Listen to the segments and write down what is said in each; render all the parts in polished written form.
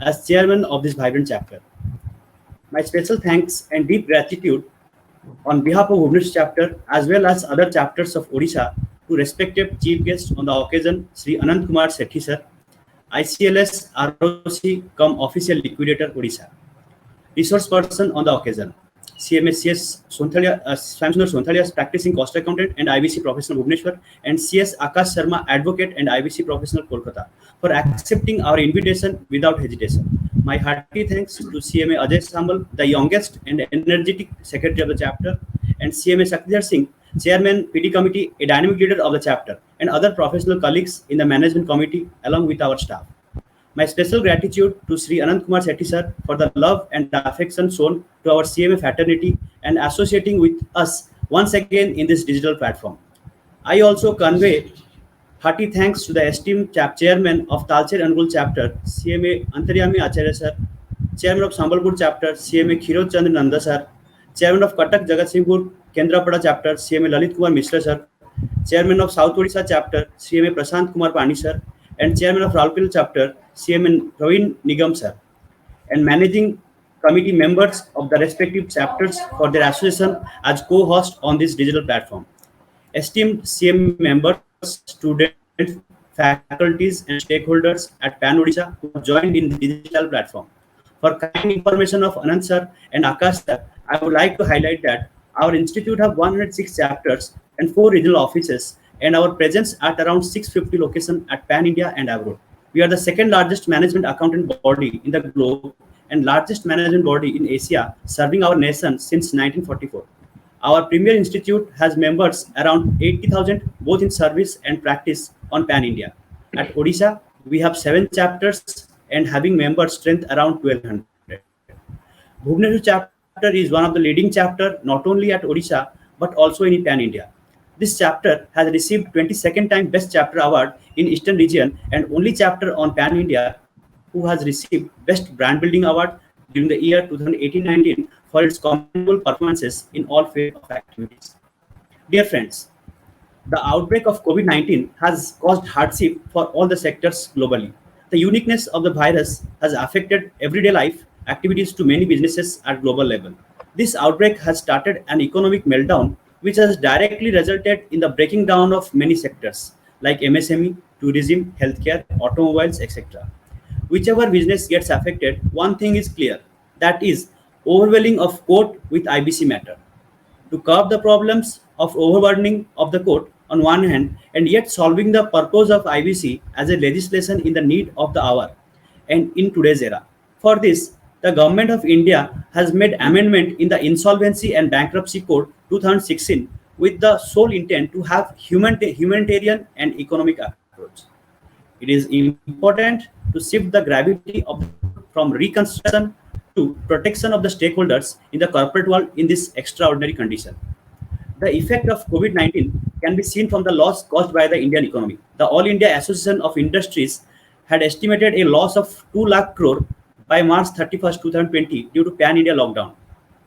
as chairman of this vibrant chapter. My special thanks and deep gratitude on behalf of Bhubaneswar chapter as well as other chapters of Odisha to respected chief guest on the occasion, Sri Anant Kumar Sethi sir, ICLS ROC come official liquidator Odisha. Resource person on the occasion, CMSCS Sonthalia, Swamsundar Sonthalia, practicing cost accountant and IBC professional Bhubaneswar, and CS Akash Sharma, advocate and IBC professional Kolkata, for accepting our invitation without hesitation. My hearty thanks to CMA Ajay Sambal, the youngest and energetic secretary of the chapter, and CMA Shaktijar Singh, chairman PD committee, a dynamic leader of the chapter, and other professional colleagues in the management committee along with our staff. My special gratitude to Sri Anant Kumar Sethi sir for the love and affection shown to our CMA fraternity and associating with us once again in this digital platform. I also convey hearty thanks to the esteemed chairman of Talcher Angul chapter, CMA Antaryami Acharya sir, chairman of Sambalpur chapter, CMA Khirod Chandra Nanda sir, chairman of Katak Jagatsinghpur Kendrapada chapter, CMA Lalit Kumar Mishra sir, chairman of South Odisha chapter, CMA Prashant Kumar Pani sir, and chairman of Raulkela chapter, CMA Praveen Nigam sir, and managing committee members of the respective chapters for their association as co-host on this digital platform. Esteemed CM members, students, faculties, and stakeholders at PAN Odisha who have joined in the digital platform. For kind information of Anand sir and Akash sir, I would like to highlight that our institute have 106 chapters and 4 regional offices, and our presence at around 650 locations at Pan India and abroad. We are the second largest management accountant body in the globe and largest management body in Asia, serving our nation since 1944. Our premier institute has members around 80,000 both in service and practice on Pan India. At Odisha, we have 7 chapters and having member strength around 1200. Bhubaneswar chapter is one of the leading chapter not only at Odisha but also in Pan India. This chapter has received 22nd time Best Chapter Award in Eastern Region and only chapter on Pan India who has received Best Brand Building Award during the year 2018-19 for its commendable performances in all fields of activities. Dear friends, the outbreak of COVID-19 has caused hardship for all the sectors globally. The uniqueness of the virus has affected everyday life activities to many businesses at global level. This outbreak has started an economic meltdown which has directly resulted in the breaking down of many sectors like MSME, tourism, healthcare, automobiles, etc. Whichever business gets affected, one thing is clear, that is overwhelming of court with IBC matter. To curb the problems of overburdening of the court on one hand and yet solving the purpose of IBC as a legislation in the need of the hour and in today's era. For this, the Government of India has made amendment in the Insolvency and Bankruptcy Code 2016 with the sole intent to have humanitarian and economic approach. It is important to shift the gravity of the court from reconstruction to protection of the stakeholders in the corporate world in this extraordinary condition. The effect of COVID-19 can be seen from the loss caused by the Indian economy. The All India Association of Industries had estimated a loss of 2 lakh crore by March 31st, 2020 due to pan-India lockdown.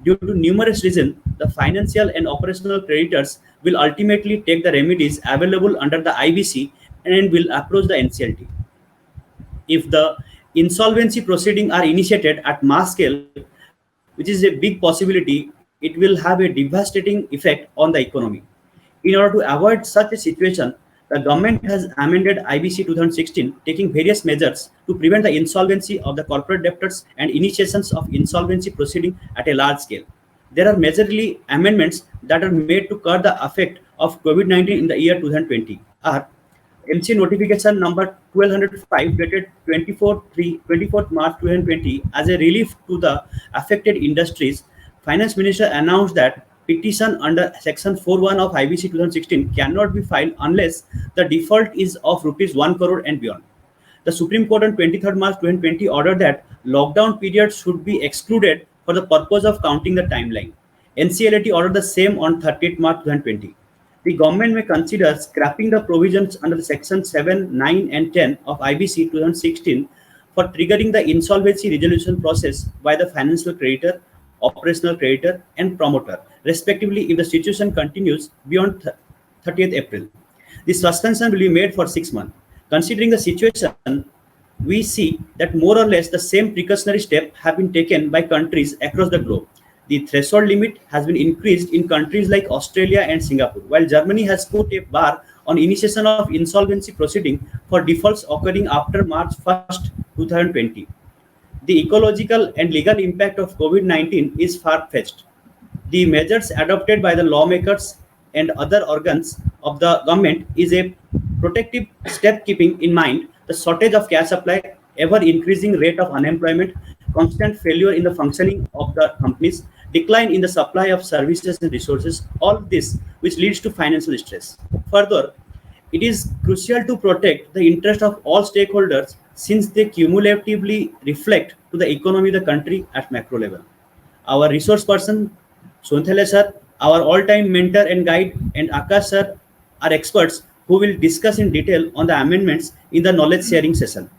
Due to numerous reasons, the financial and operational creditors will ultimately take the remedies available under the IBC and will approach the NCLT. If the insolvency proceedings are initiated at mass scale, which is a big possibility, it will have a devastating effect on the economy. In order to avoid such a situation, the government has amended IBC 2016, taking various measures to prevent the insolvency of the corporate debtors and initiations of insolvency proceeding at a large scale. There are majorly amendments that are made to curb the effect of COVID-19 in the year 2020 are MC notification number 1205 dated 24th March 2020 as a relief to the affected industries. Finance Minister announced that petition under Section 41 of IBC 2016 cannot be filed unless the default is of rupees 1 crore and beyond. The Supreme Court on 23rd March 2020 ordered that lockdown period should be excluded for the purpose of counting the timeline. NCLAT ordered the same on 30th March 2020. The government may consider scrapping the provisions under Section 7, 9 and 10 of IBC 2016 for triggering the insolvency resolution process by the financial creditor, operational creditor and promoter, respectively if the situation continues beyond 30th April. The suspension will be made for 6 months. Considering the situation, we see that more or less the same precautionary steps have been taken by countries across the globe. The threshold limit has been increased in countries like Australia and Singapore, while Germany has put a bar on initiation of insolvency proceeding for defaults occurring after March 1st, 2020. The ecological and legal impact of COVID-19 is far-fetched. The measures adopted by the lawmakers and other organs of the government is a protective step keeping in mind the shortage of cash supply, ever increasing rate of unemployment, constant failure in the functioning of the companies, decline in the supply of services and resources, all this which leads to financial stress. Further, it is crucial to protect the interest of all stakeholders since they cumulatively reflect to the economy of the country at macro level. Our resource person, Sonthale sir, our all-time mentor and guide, and Akash sir are experts who will discuss in detail on the amendments in the knowledge sharing session.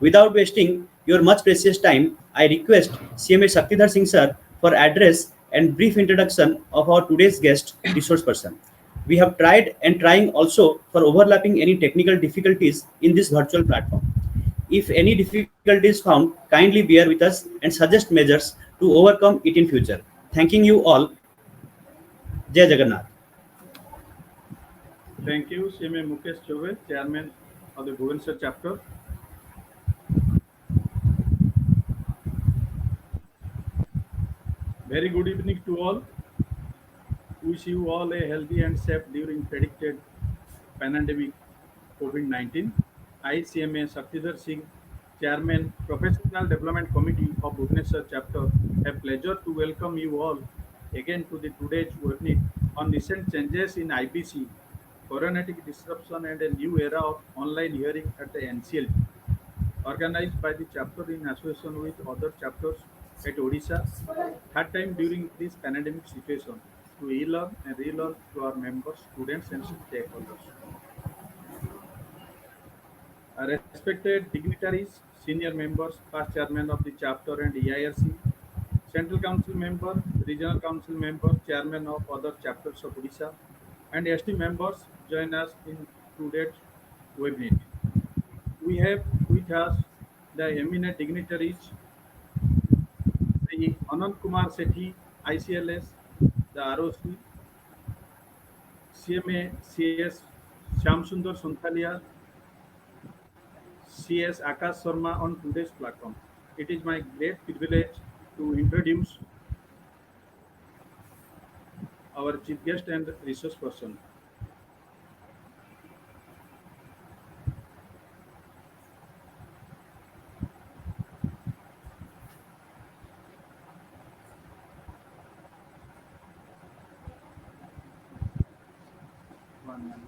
Without wasting your much precious time, I request CMA Shaktidhar Singh sir for address and brief introduction of our today's guest, resource person. We have tried and trying also for overlapping any technical difficulties in this virtual platform. If any difficulties found, kindly bear with us and suggest measures to overcome it in future. Thanking you all. Jai Jagannath. Thank you, CMA Mukesh Chauve, Chairman of the Bhubaneswar chapter. Very good evening to all. Wish you all a healthy and safe during predicted pandemic COVID-19. I, CMA Shaktidhar Singh, Chairman, Professional Development Committee of Bhubaneswar chapter, have pleasure to welcome you all again to the today's webinar on recent changes in IBC, coronatic disruption and a new era of online hearing at the NCLT, organized by the chapter in association with other chapters at Odisha, third time during this pandemic situation, to e-learn and relearn to our members, students and stakeholders. Respected dignitaries, senior members, past chairman of the chapter and EIRC, Central Council member, Regional Council member, chairman of other chapters of Odisha, and ST members join us in today's webinar. We have with us the eminent dignitaries, Sri Anand Kumar Sethi, ICLS, the ROC, CMA CS Shyamsundar Sonthalia, CS Akash Sharma on today's platform. It is my great privilege to introduce our chief guest and resource person. One minute.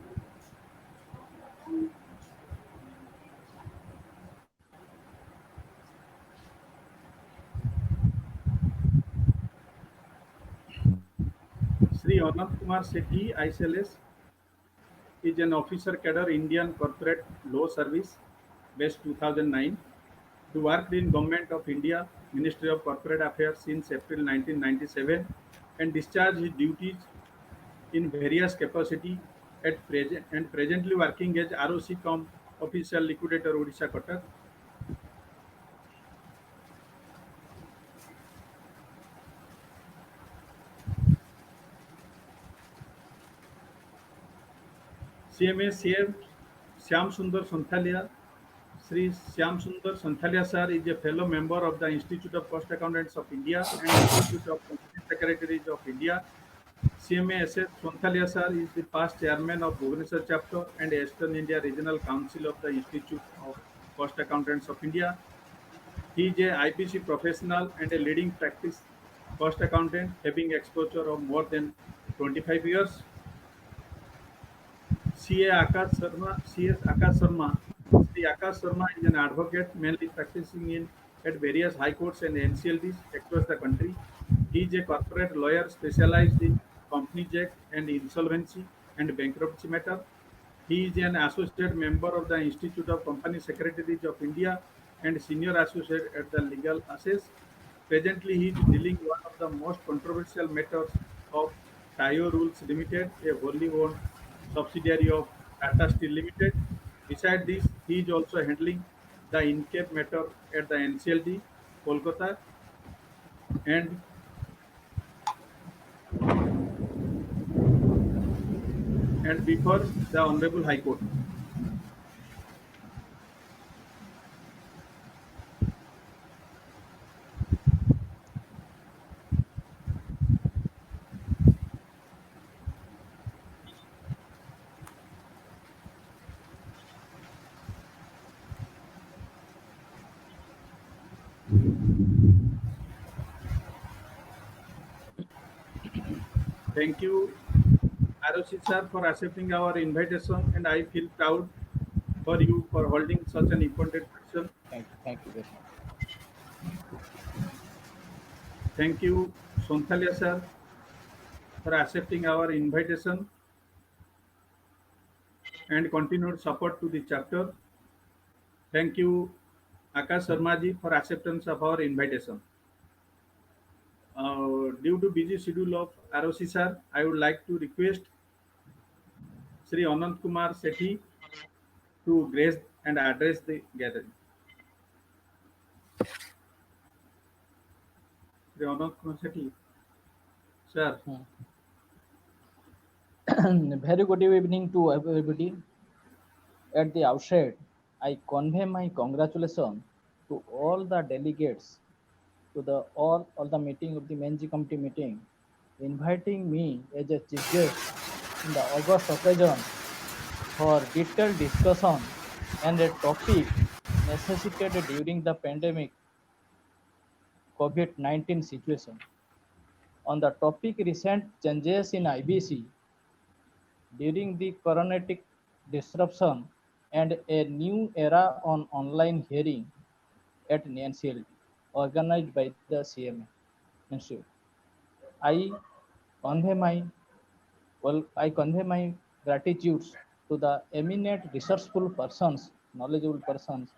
Sri Anand Kumar Sethi, ICLS, is an officer cadre Indian Corporate Law Service, based 2009. He worked in Government of India, Ministry of Corporate Affairs since April 1997 and discharged his duties in various capacity at present and presently working as ROC com official liquidator Odisha Cuttack. CMA CM Shyam Sundar Sonthalia. Sri Shyam Sundar Sonthalia sir is a fellow member of the Institute of Cost Accountants of India and Institute of Company Secretaries of India. CMA SS Sonthalia sir is the past chairman of Bhubaneswar chapter and Eastern India Regional Council of the Institute of Cost Accountants of India. He is a IPC professional and a leading practice cost accountant having exposure of more than 25 years. CA Akash Sharma, CS Akash Sharma. Sri Akash Sharma is an advocate mainly practicing in at various high courts and NCLTs across the country. He is a corporate lawyer specialized in Companies Act and insolvency and bankruptcy matter. He is an associate member of the Institute of Company Secretaries of India and senior associate at the Legal Assess. Presently, he is dealing one of the most controversial matters of Tayo Rules Limited, a wholly owned subsidiary of Tata Steel Limited. Besides this, he is also handling the in-camp matter at the NCLT, Kolkata, and before the Honorable High Court. Thank you, ROC sir, for accepting our invitation, and I feel proud for you for holding such an important session. Thank you very much. Thank you, Sonthalia sir, for accepting our invitation and continued support to the chapter. Thank you, Akash Sharma for acceptance of our invitation. Due to busy schedule of ROC sir, I would like to request Sri Anant Kumar Sethi to grace and address the gathering. Sri Anant Kumar Sethi, sir. Very good evening to everybody. At the outset, I convey my congratulations to all the delegates to the all the meeting of the Menji committee meeting, inviting me as a chief guest in the August occasion for detailed discussion and a topic necessitated during the pandemic COVID-19 situation. On the topic recent changes in IBC during the coronatic disruption and a new era on online hearing at NCLT organized by the CMA Institute. I convey my I convey my gratitudes to the eminent resourceful persons, knowledgeable persons,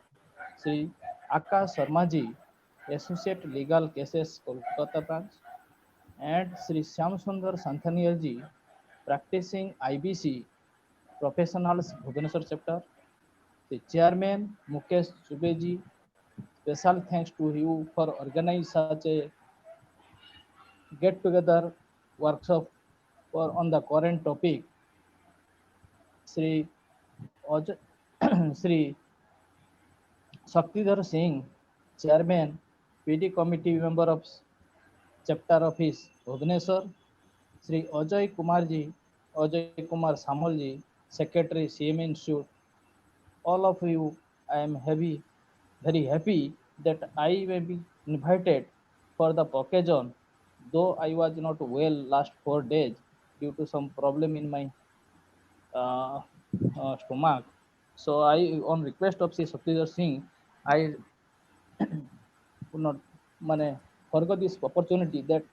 Sri Akash Sharmaji, Associate Legal Cases Kolkata Branch, and Sri Shyamsundar Santhaniyarji, practicing IBC professionals Bhubaneswar chapter, the chairman Mukesh Chubeji. Special thanks to you for organizing such a get together workshop for on the current topic. Sri Aj- Sri Shaktidhar Singh, chairman PD committee member of chapter office Bhubaneswar, Sri Ajay Kumar Samalji, secretary CM Institute. All of you, I am very happy that I may be invited for the occasion, though I was not well last 4 days due to some problem in my uh, stomach. So I, on request of Sri Satyendra Singh, I could not mane, forgot this opportunity that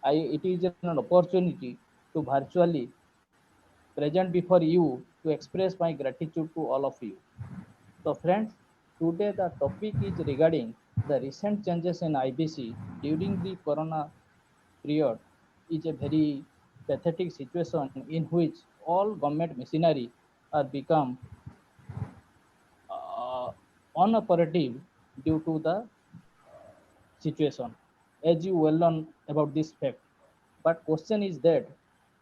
it is an opportunity to virtually present before you to express my gratitude to all of you. So, friends, today the topic is regarding the recent changes in IBC during the Corona period. Is a very pathetic situation in which all government machinery are become uh, unoperative due to the situation. As you well know about this fact, but question is that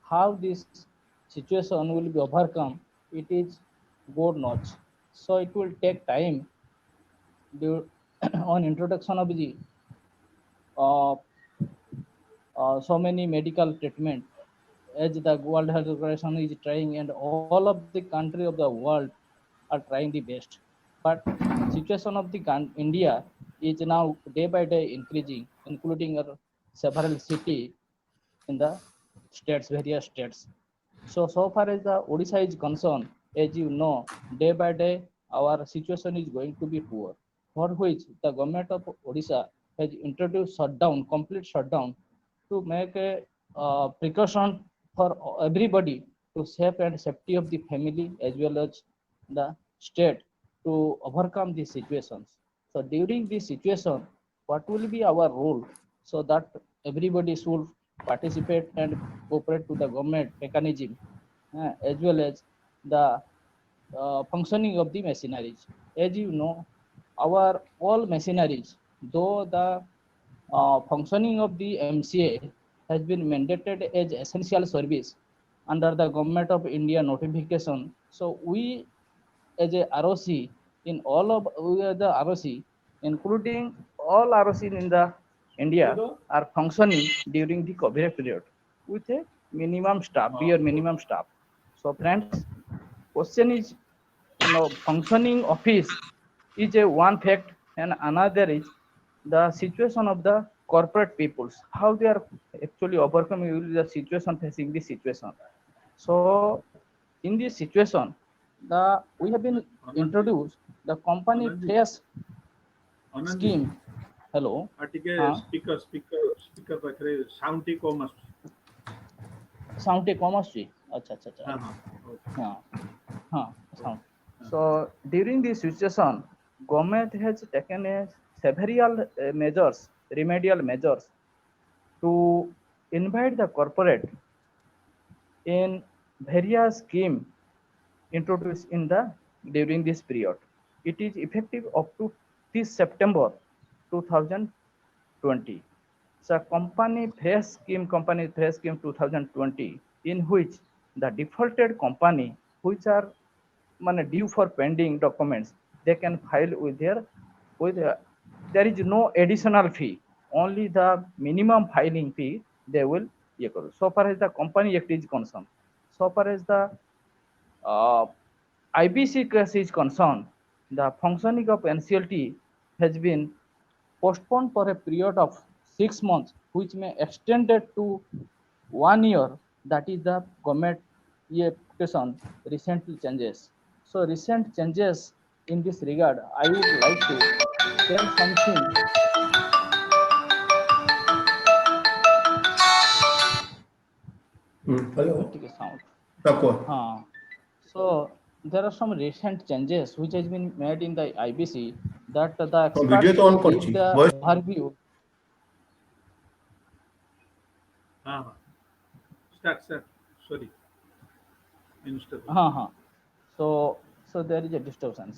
how this situation will be overcome. It is God knows. So it will take time due on introduction of the uh, so many medical treatment as the World Health Organization is trying and all of the country of the world are trying the best. But situation of the India is now day by day increasing, including several city in the states, various states. So far as the Odisha is concerned, as you know, day by day our situation is going to be poor. For which the government of Odisha has introduced shutdown, complete shutdown, to make a precaution for everybody to safe and safety of the family as well as the state to overcome these situations. So during this situation, what will be our role so that everybody should participate and cooperate to the government mechanism as well as the functioning of the machineries. As you know, our all machineries, though the functioning of the MCA has been mandated as essential service under the Government of India notification. So we as a ROC in all of we are the ROC, including all ROC in the India are functioning during the COVID period with a minimum staff, bare minimum staff. So friends, question is, functioning office is a one fact, and another is the situation of the corporate peoples, how they are actually overcoming the situation, facing the situation. So in this situation, the we have been introduced the company Anandji, face Anandji, scheme. Hello. ଟିକେ हाँ, speaker ପାଖରେ sound ଟିକେ କମ୍ ଆସୁଛି। Sound टे कम आସୁଛି। अच्छा अच्छा अच्छा। ହଁ ହଁ ହଉ। हाँ हाँ sound. So during this situation, government has taken a several measures, remedial measures to invite the corporate in various scheme introduced in the during this period. It is effective up to this September 2020. So company fresh scheme 2020, in which the defaulted company which are due for pending documents, they can file with their with there is no additional fee, only the minimum filing fee they will so far as the company act is concerned. So far as the uh, IBC case is concerned, the functioning of NCLT has been postponed for a period of 6 months, which may extend it to 1 year. That is the government application recently changes. So recent changes in this regard, I would like to tell something. Hello. Take a sound. Aqua. So there are some recent changes which has been made in the IBC that the Video experts to will on give करछि the voice overview. ହଁ ହଁ start sorry install So, so there is a disturbance.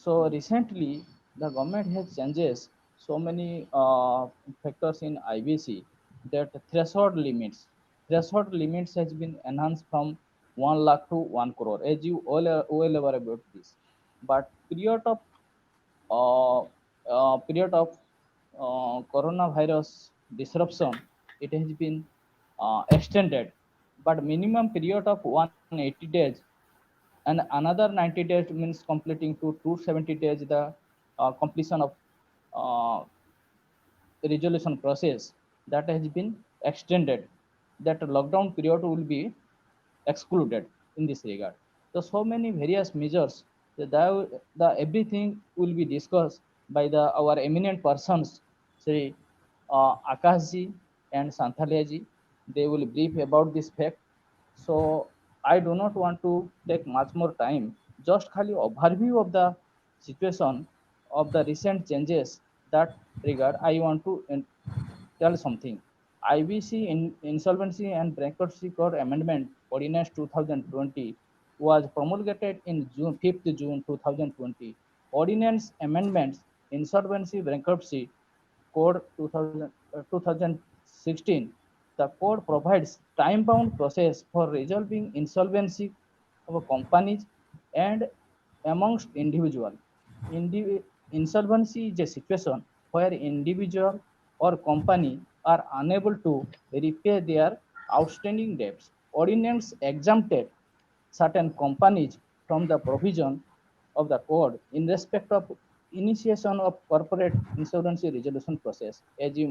So recently, the government has changes so many factors in IBC that threshold limits has been enhanced from 1 lakh to 1 crore. As you all are well aware about this, but uh, period of coronavirus disruption, it has been extended, but minimum period of 180 days and another 90 days means completing to 270 days the completion of uh, resolution process, that has been extended, that lockdown period will be excluded in this regard. So many various measures, the everything will be discussed by the our eminent persons, say Akashji and Santhalia. They will brief about this fact. So I do not want to take much more time. Just khali overview of the situation of the recent changes, that regard I want to tell something. IBC Insolvency and Bankruptcy Code Amendment Ordinance 2020 was promulgated in 5th June 2020. Ordinance amendments Insolvency Bankruptcy Code 2016. The code provides time-bound process for resolving insolvency of companies and amongst individual. Insolvency is a situation where individual or company are unable to repay their outstanding debts. Ordinance exempted certain companies from the provision of the code in respect of initiation of corporate insolvency resolution process. As you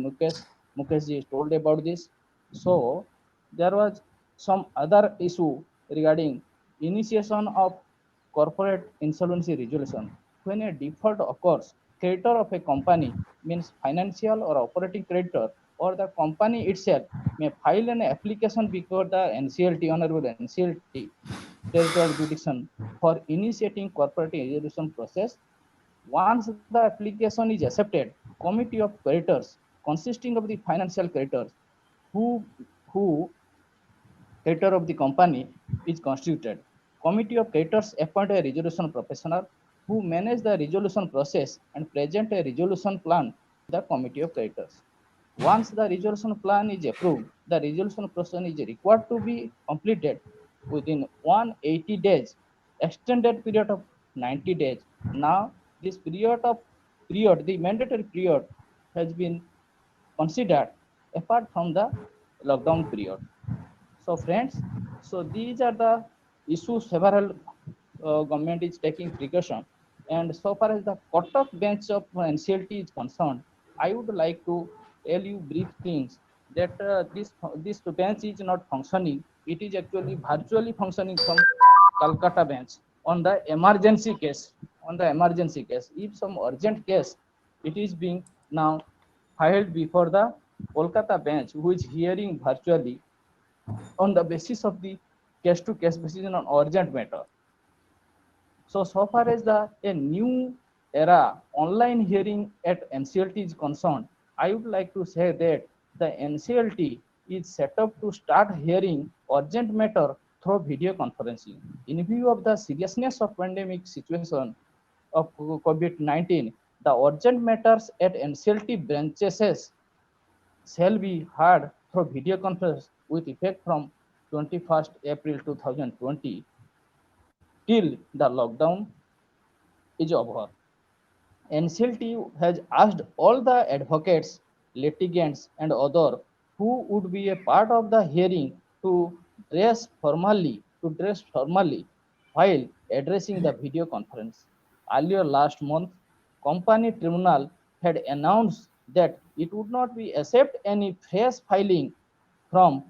Mukeshji told about this, so there was some other issue regarding initiation of corporate insolvency resolution. When a default occurs, creditor of a company, means financial or operating creditor, or the company itself may file an application before the NCLT, Honorable NCLT, territorial jurisdiction, for initiating corporate resolution process. Once the application is accepted, committee of creditors consisting of the financial creditors who who creditor of the company is constituted. Committee of creditors appoint a resolution professional who manage the resolution process and present a resolution plan to the committee of creditors. Once the resolution plan is approved, the resolution process is required to be completed within 180 days, extended period of 90 days. Now, this the mandatory period has been considered apart from the lockdown period. So friends, so these are the issues several government is taking precaution. And so far as the cut-off bench of NCLT is concerned, I would like to tell you brief things that this bench is not functioning. It is actually virtually functioning from Calcutta bench on the emergency case. On the emergency case, if some urgent case, it is being now filed before the Kolkata bench, who is hearing virtually on the basis of the case-to-case basis on urgent matter. So far as a new era online hearing at NCLT is concerned, I would like to say that the NCLT is set up to start hearing urgent matter through video conferencing. In view of the seriousness of pandemic situation of COVID-19, the urgent matters at NCLT branches shall be heard through video conference with effect from 21st April 2020 till the lockdown is over. NCLT has asked all the advocates, litigants, and others who would be a part of the hearing to dress formally while addressing the video conference. Earlier last month, company tribunal had announced that it would not be accept any fresh filing from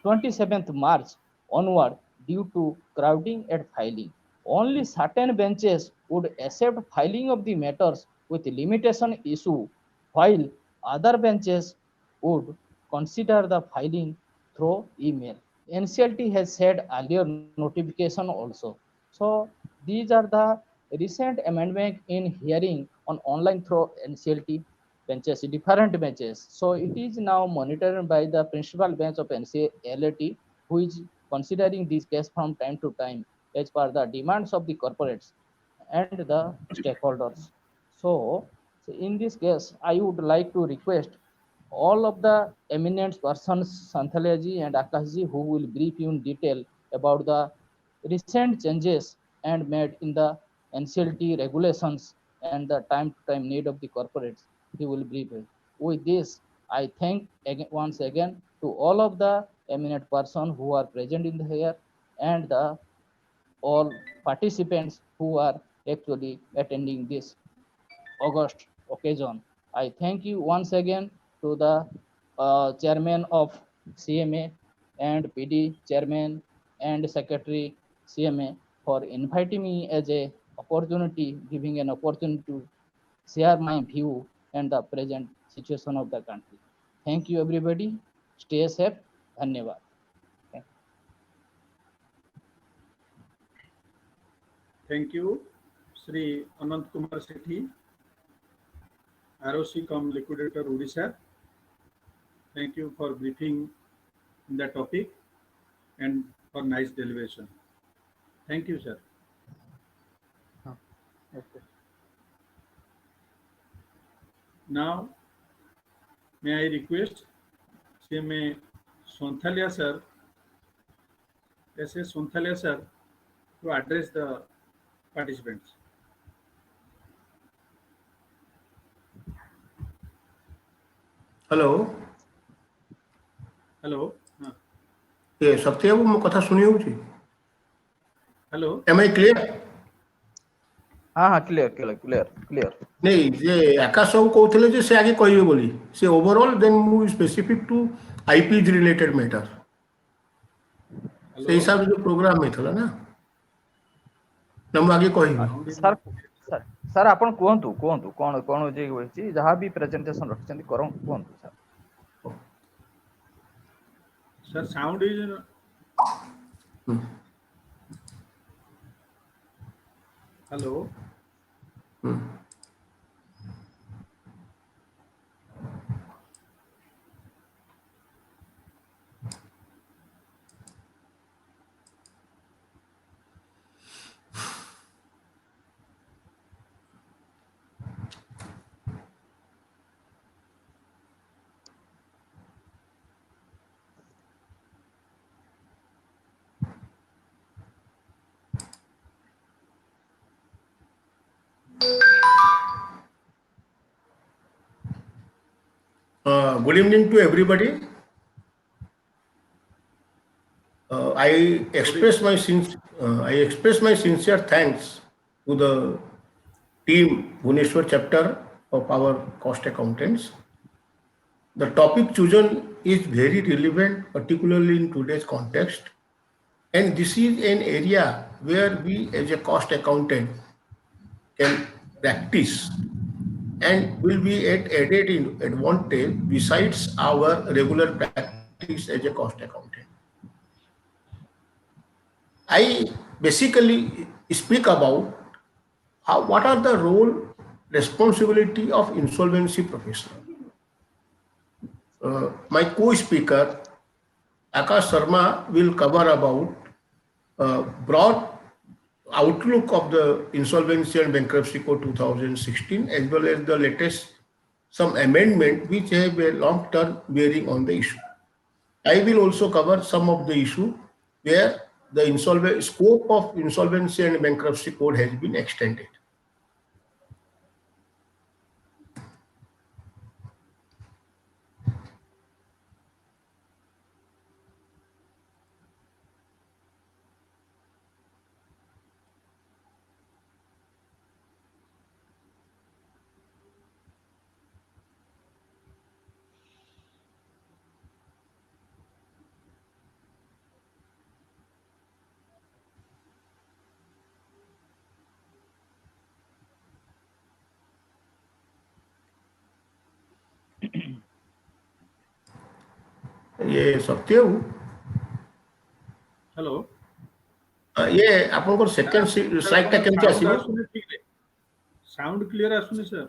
27th March onward due to crowding at filing. Only certain benches would accept filing of the matters with limitation issue, while other benches would consider the filing through email. NCLT has said earlier notification also. So these are the recent amendment in hearing on online through NCLT benches, different benches. So it is now monitored by the principal bench of NCLT, who is considering this case from time to time as per the demands of the corporates and the stakeholders. So in this case, I would like to request all of the eminent persons, Santhalyaji and Akashji, who will brief you in detail about the recent changes and made in the NCLT regulations and the time-to-time need of the corporates. He will brief you. With this, I thank once again to all of the eminent persons who are present in here and the all participants who are actually attending this August occasion. I thank you once again to the chairman of CMA and PD chairman and secretary CMA for inviting me as a opportunity, giving an opportunity to share my view and the present situation of the country. Thank you everybody. Stay safe. Dhanyavad. Thank you, Sri Anant Kumar Sethi, ROC cum Liquidator Odisha. Thank you for briefing in the topic and for nice deliberation. Thank you, sir. Okay. Now, may I request CMA Sonthalia sir, S.S. Sonthalia sir, to address the participants. Hello Hello. ये सत्य बाबू मो कथा सुनी होउची Hello. M I clear हाँ clear नहीं जे आकाश बाबू कहउथले जे से आगे कहिबे बोली से ओवरऑल देन मु specific to IPs related matter से हिसाब से जो प्रोग्राम में थला ना हम आगे कहिबे सर सर आपण कुहतु कोन कोन जे होइची जहां भी प्रेजेंटेशन रखछन्ती करो कुहतु sir Sir, sound is hello. Good evening to everybody. I express my sincere thanks to the team Bhubaneswar chapter of our cost accountants. The topic chosen is very relevant, particularly in today's context, and this is an area where we, as a cost accountant, can practice and will be at added advantage besides our regular practice as a cost accountant. I basically speak about what are the role responsibility of insolvency professional. My co-speaker Akash Sharma will cover about broad outlook of the Insolvency and Bankruptcy Code 2016 as well as the latest some amendment which have a long-term bearing on the issue. I will also cover some of the issue where the scope of Insolvency and Bankruptcy Code has been extended. ये सत्य hello ये आपनकर second slide टा केमति आसीबो sound clear आसुनी sir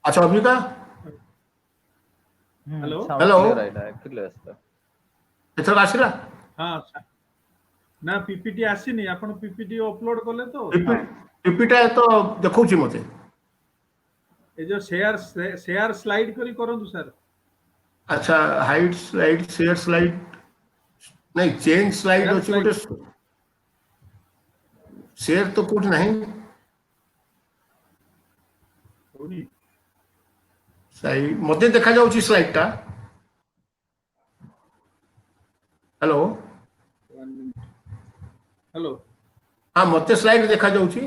अच्छा अभी का hello hello clear एथर आसीला हाँ ना पीपीटी आसीनी आपण पीपीटी अपलोड कले तो पीपीटा तो देखौची मते ए जो शेयर स्लाइड करी करंतु सर अच्छा हाइड स्लाइड शेयर स्लाइड नहीं चेंज स्लाइड Share अछि slide. गोटे शेयर तो कुछ नहीं होनी स्लाइड मते देखा जाउची स्लाइड टा हेलो हेलो हां मते स्लाइड देखा जाउची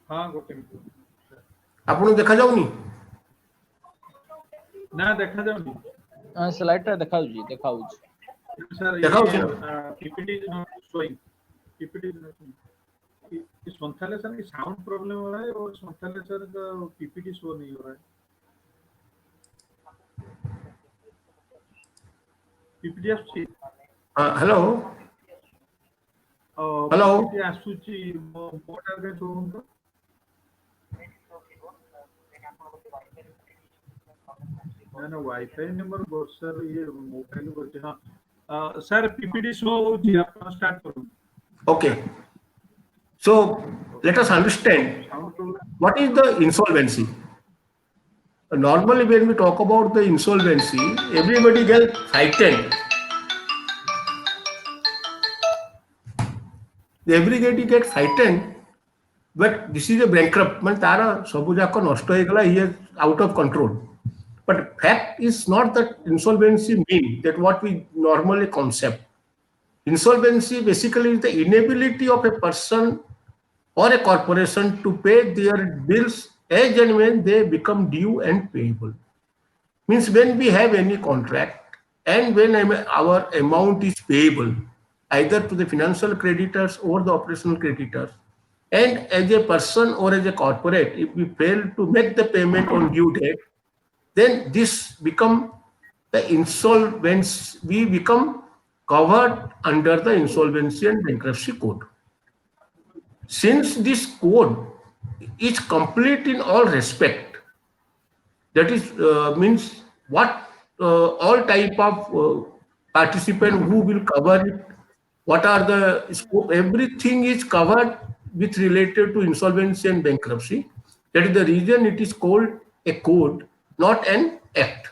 हाँ गोटे मिनिट आपन देखा जाउनी ना देखा जाउनी स्लाइड टा देखाउजी सर देखाउची ये ना PPT is not showing PPT is not इस संथाले सर की साउंड प्रॉब्लम हो रहा है और संथाले सर का पीपीटी शो नहीं हो रहा है पीपीटी आसुची हां हेलो हेलो पीपीटी आसुची मोटा के शोरूम तो ना वाईफाई नंबर बहुत सर ये मोबाइल को हाँ सर पीपीटी शो होची आपण स्टार्ट करू okay so let us understand sound problem what is the insolvency. Normally when we talk about the insolvency everybody gets frightened, everybody gets frightened, but this is a bankrupt man तारा सबु जाक नष्ट हो गला, he is out of control. But fact is not that insolvency mean that what we normally concept. Insolvency basically is the inability of a person or a corporation to pay their bills as and when they become due and payable. Means when we have any contract and when our amount is payable either to the financial creditors or the operational creditors, and as a person or as a corporate if we fail to make the payment on due date, then this become the insolvency, we become covered under the Insolvency and Bankruptcy Code. Since this code is complete in all respect, that is means what all type of participant who will cover it, what are the scope, everything is covered with related to insolvency and bankruptcy. That is the reason it is called a code, not an act.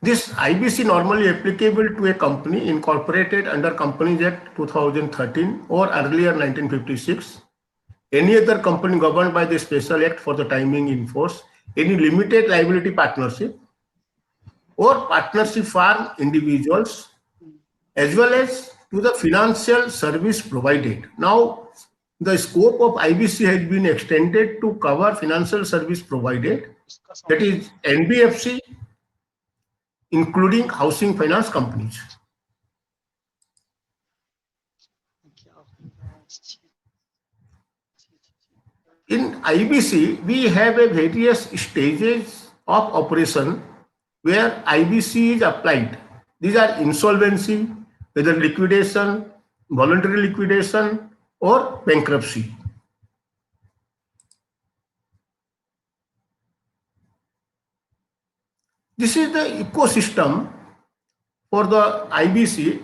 This IBC normally applicable to a company incorporated under Companies Act 2013 or earlier 1956, any other company governed by the special act for the timing in force, any limited liability partnership or partnership firm individuals, as well as to the financial service provided. Now, the scope of IBC has been extended to cover financial service provided, that is NBFC, including housing finance companies. In IBC, we have a various stages of operation where IBC is applied. These are insolvency, whether liquidation, voluntary liquidation, or bankruptcy. This is the ecosystem for the IBC.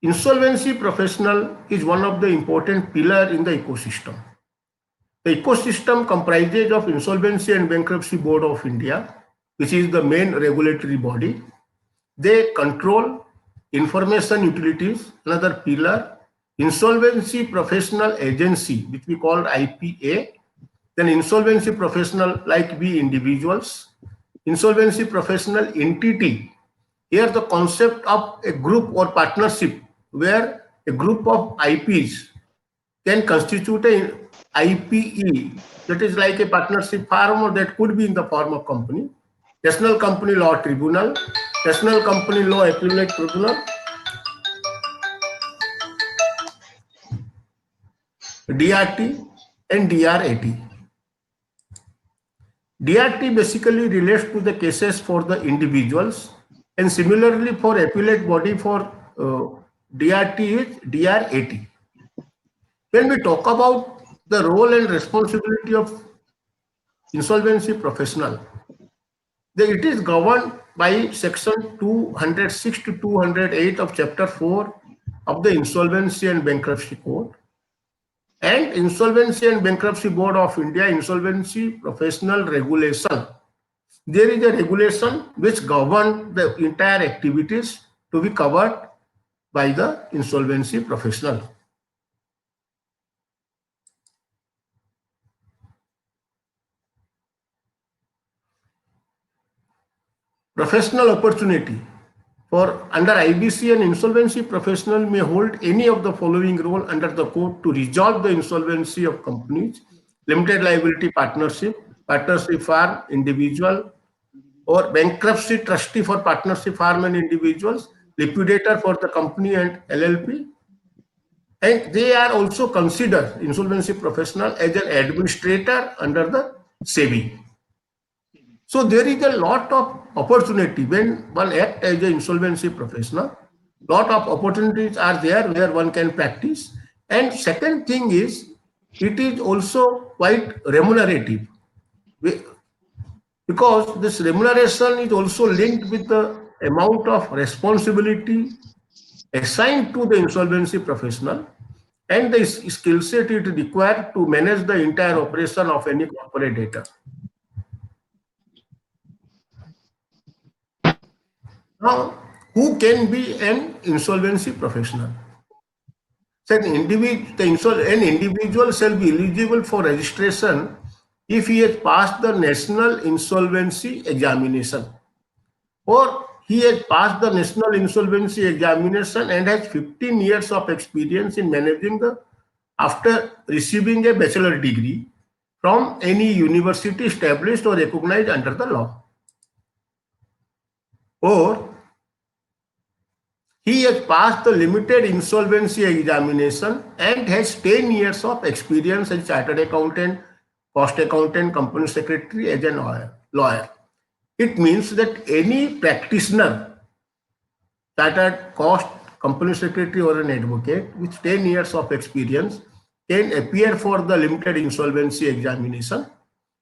Insolvency professional is one of the important pillars in the ecosystem. The ecosystem comprises of Insolvency and Bankruptcy Board of India, which is the main regulatory body. They control information utilities, another pillar, Insolvency Professional Agency, which we call IPA, then insolvency professional like we individuals, insolvency professional entity. Here the concept of a group or partnership where a group of IPs can constitute a IPE, that is like a partnership firm, or that could be in the form of company. National Company Law Tribunal, National Company Law Appellate Tribunal, DRT and DRAT. DRT basically relates to the cases for the individuals, and similarly for appellate body for DRT is DRAT. When we talk about the role and responsibility of insolvency professional, it is governed by section 206 to 208 of chapter 4 of the Insolvency and Bankruptcy Code, and Insolvency and Bankruptcy Board of India Insolvency Professional Regulation. There is a regulation which governs the entire activities to be covered by the insolvency professional. Professional opportunity for under IBC, an insolvency professional may hold any of the following role under the code to resolve the insolvency of companies, limited liability partnership, partnership firm, individual, or bankruptcy trustee for partnership firm and individuals, liquidator for the company and LLP. And they are also considered insolvency professional as an administrator under the SEBI. So there is a lot of opportunity when one acts as an insolvency professional. Lot of opportunities are there where one can practice. And second thing is, it is also quite remunerative, because this remuneration is also linked with the amount of responsibility assigned to the insolvency professional and the skill set it required to manage the entire operation of any corporate debtor. Now, who can be an insolvency professional? So an individual shall be eligible for registration if he has passed the National Insolvency Examination, or he has passed the National Insolvency Examination and has 15 years of experience in managing after receiving a bachelor degree from any university established or recognized under the law. Or he has passed the limited insolvency examination and has 10 years of experience as chartered accountant, cost accountant, company secretary, as a lawyer. It means that any practitioner, chartered cost, company secretary, or an advocate with 10 years of experience can appear for the limited insolvency examination,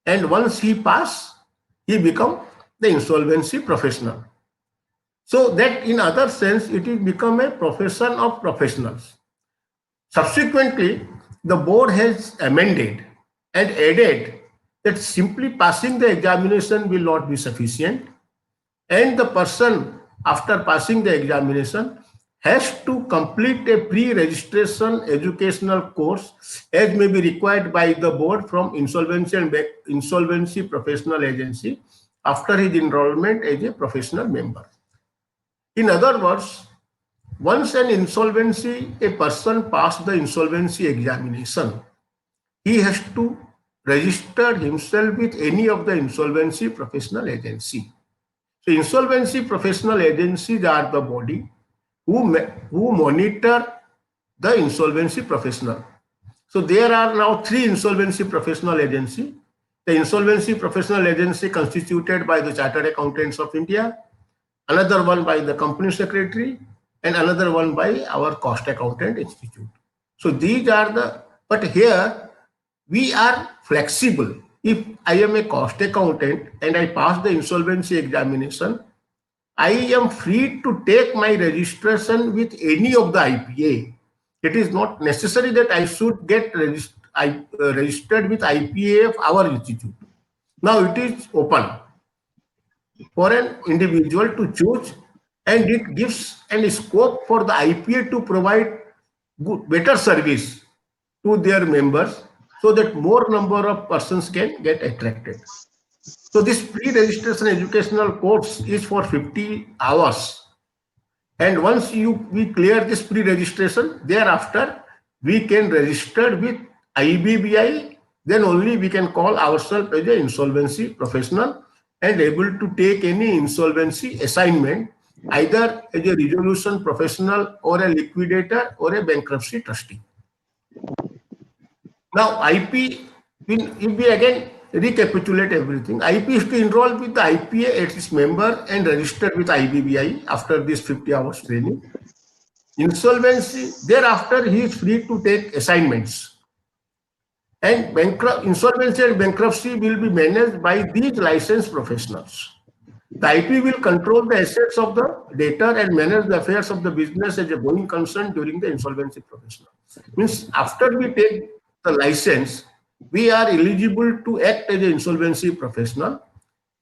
and once he passes, he becomes the insolvency professional. So that in other sense, it is become a profession of professionals. Subsequently, the board has amended and added that simply passing the examination will not be sufficient. and the person after passing the examination has to complete a pre-registration educational course as may be required by the board from Insolvency and Insolvency Professional Agency after his enrollment as a professional member. In other words, once a person passed the insolvency examination, he has to register himself with any of the insolvency professional agency. So insolvency professional agencies are the body who monitor the insolvency professional. So there are now 3 insolvency professional agencies. The insolvency professional agency constituted by the Chartered Accountants of India, another one by the company secretary, and another one by our Cost Accountant Institute. So these are the, but here we are flexible. If I am a cost accountant and I pass the insolvency examination, I am free to take my registration with any of the IPA. It is not necessary that I should get registered with IPA of our institute. Now it is open for an individual to choose, and it gives a scope for the IPA to provide better service to their members so that more number of persons can get attracted. So this pre-registration educational course is for 50 hours. And once we clear this pre-registration, thereafter we can register with IBBI, then only we can call ourselves as an insolvency professional and able to take any insolvency assignment, either as a resolution professional or a liquidator or a bankruptcy trustee. Now IP, if we again recapitulate everything, IP is to enroll with the IPA as its member and register with IBBI after this 50 hours training. Insolvency, thereafter he is free to take assignments. And insolvency and bankruptcy will be managed by these licensed professionals. The IP will control the assets of the debtor and manage the affairs of the business as a going concern during the insolvency professional. Means after we take the license, we are eligible to act as an insolvency professional,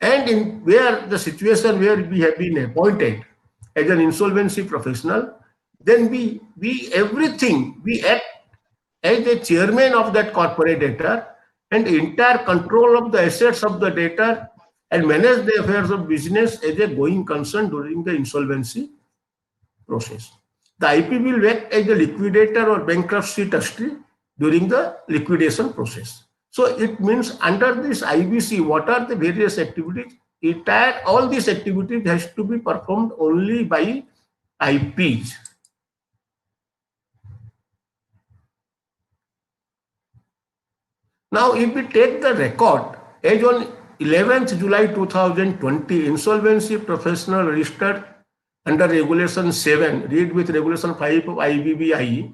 and in where the situation where we have been appointed as an insolvency professional, then we act as the chairman of that corporate debtor and entire control of the assets of the debtor and manage the affairs of business as a going concern during the insolvency process. The IP will act as a liquidator or bankruptcy trustee during the liquidation process. So it means under this IBC, what are the various activities? All these activities has to be performed only by IPs. Now, if we take the record, as on 11th July 2020, insolvency professional registered under Regulation 7, read with Regulation 5 of IBBI,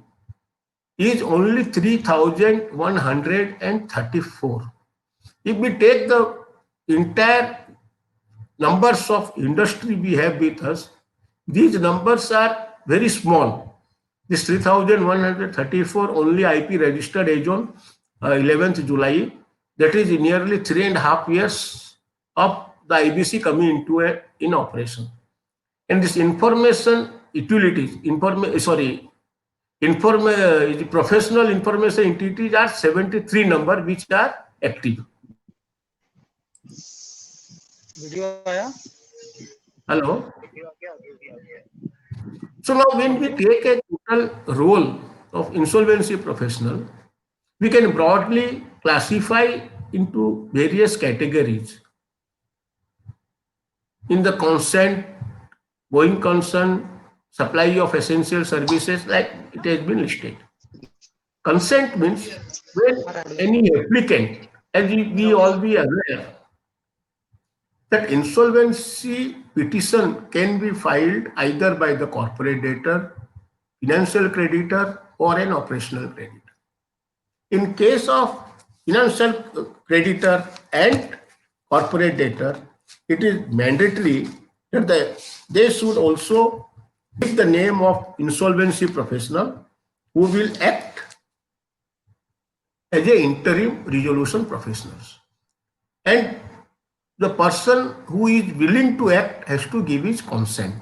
is only 3,134. If we take the entire numbers of industry we have with us, these numbers are very small. This 3,134 only IP registered as on 11th July, that is nearly 3.5 years of the IBC coming into in operation. And this information utilities, professional information entities are 73 number which are active. Hello. So now when we take a total role of insolvency professional, we can broadly classify into various categories. In the consent, going concern, supply of essential services, like it has been listed. Consent means when any applicant, as we all be aware, that insolvency petition can be filed either by the corporate debtor, financial creditor, or an operational creditor. In case of financial creditor and corporate debtor, it is mandatory that they should also give the name of insolvency professional who will act as an interim resolution professionals. And the person who is willing to act has to give his consent.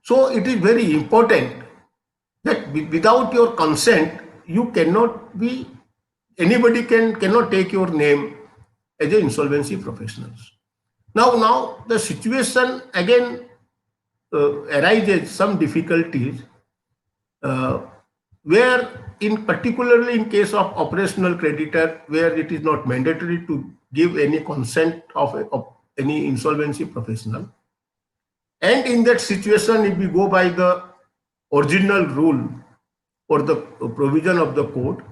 So it is very important that without your consent, you cannot be, anybody cannot take your name as an insolvency professionals. Now the situation again arises some difficulties where in particularly in case of operational creditor, where it is not mandatory to give any consent of any insolvency professional. And in that situation, if we go by the original rule or the provision of the code,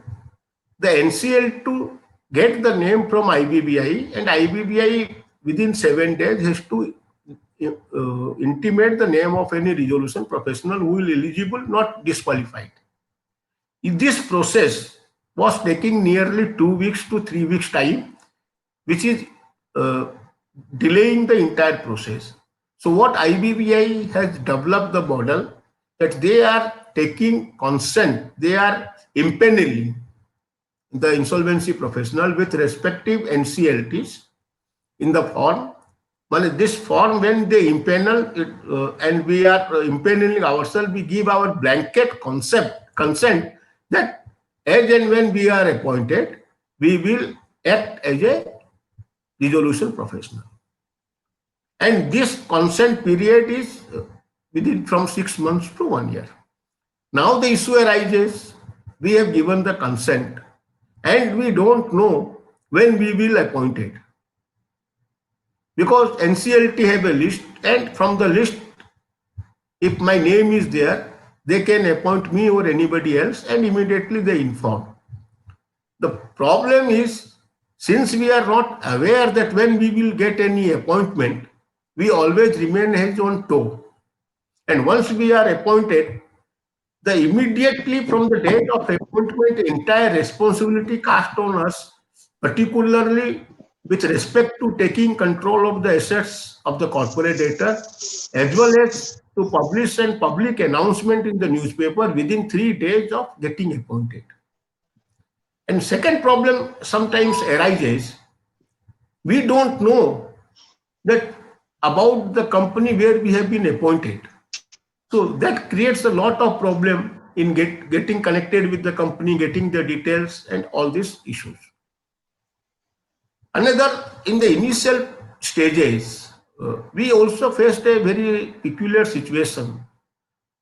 the NCL to get the name from IBBI, and IBBI within 7 days has to intimate the name of any resolution professional who is eligible, not disqualified. If this process was taking nearly 2 weeks to 3 weeks time, which is delaying the entire process. So what IBBI has developed the model that they are taking consent, they are impaneling the insolvency professional with respective NCLTs in the form. Well, this form, when they impanel it, and we are impaneling ourselves, we give our blanket consent that as and when we are appointed, we will act as a resolution professional. And this consent period is within from 6 months to 1 year. Now the issue arises, we have given the consent and we don't know when we will appoint it. Because NCLT have a list, and from the list, if my name is there, they can appoint me or anybody else, and immediately they inform. The problem is, since we are not aware that when we will get any appointment, we always remain as on toe. And once we are appointed, the immediately from the date of appointment, entire responsibility cast on us, particularly with respect to taking control of the assets of the corporate debtor, as well as to publish and public announcement in the newspaper within 3 days of getting appointed. And second problem sometimes arises, we don't know that about the company where we have been appointed. So that creates a lot of problem in getting connected with the company, getting the details and all these issues. Another, in the initial stages, we also faced a very peculiar situation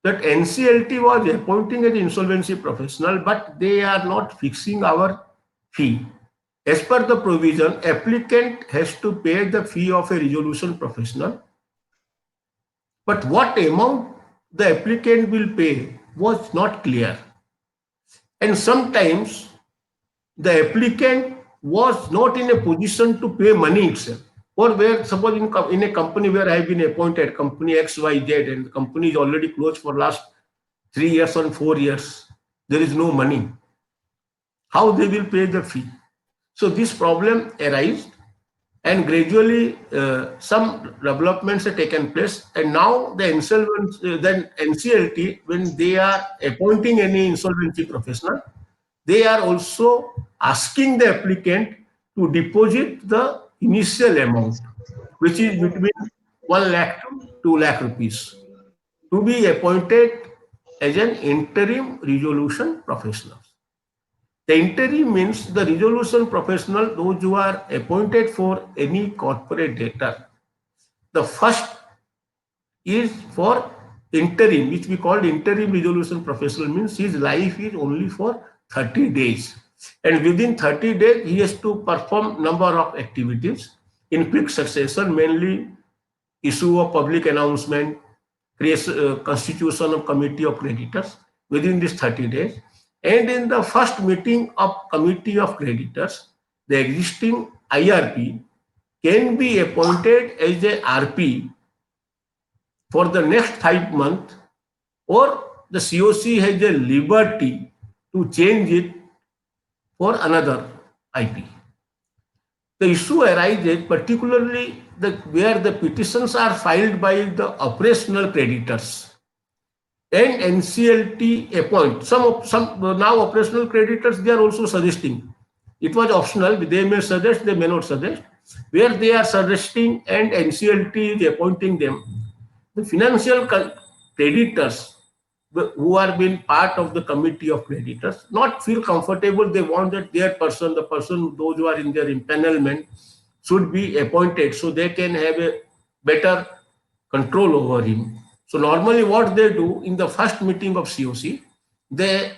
that NCLT was appointing an insolvency professional, but they are not fixing our fee. As per the provision, applicant has to pay the fee of a resolution professional, but what amount the applicant will pay was not clear. And sometimes the applicant was not in a position to pay money itself. Or where, suppose in a company where I have been appointed, company XYZ, and the company is already closed for last 3 years or 4 years, there is no money. How they will pay the fee? So this problem arises, and gradually some developments have taken place, and now the then NCLT, when they are appointing any insolvency professional, they are also asking the applicant to deposit the initial amount, which is between 1 lakh to 2 lakh rupees, to be appointed as an interim resolution professional. The interim means the resolution professional, those who are appointed for any corporate debtor. The first is for interim, which we call interim resolution professional, means his life is only for 30 days. And within 30 days, he has to perform number of activities in quick succession, mainly issue of public announcement, constitution of committee of creditors within this 30 days. And in the first meeting of committee of creditors, the existing IRP can be appointed as a RP for the next 5 months, or the COC has a liberty to change it for another IP. The issue arises particularly where the petitions are filed by the operational creditors, and NCLT appoint some now operational creditors. They are also suggesting, it was optional, they may suggest, they may not suggest, where they are suggesting and NCLT is appointing them. The financial creditors who are being part of the committee of creditors not feel comfortable. They want that their person, the person, those who are in their empanelment should be appointed so they can have a better control over him. So normally what they do in the first meeting of COC, they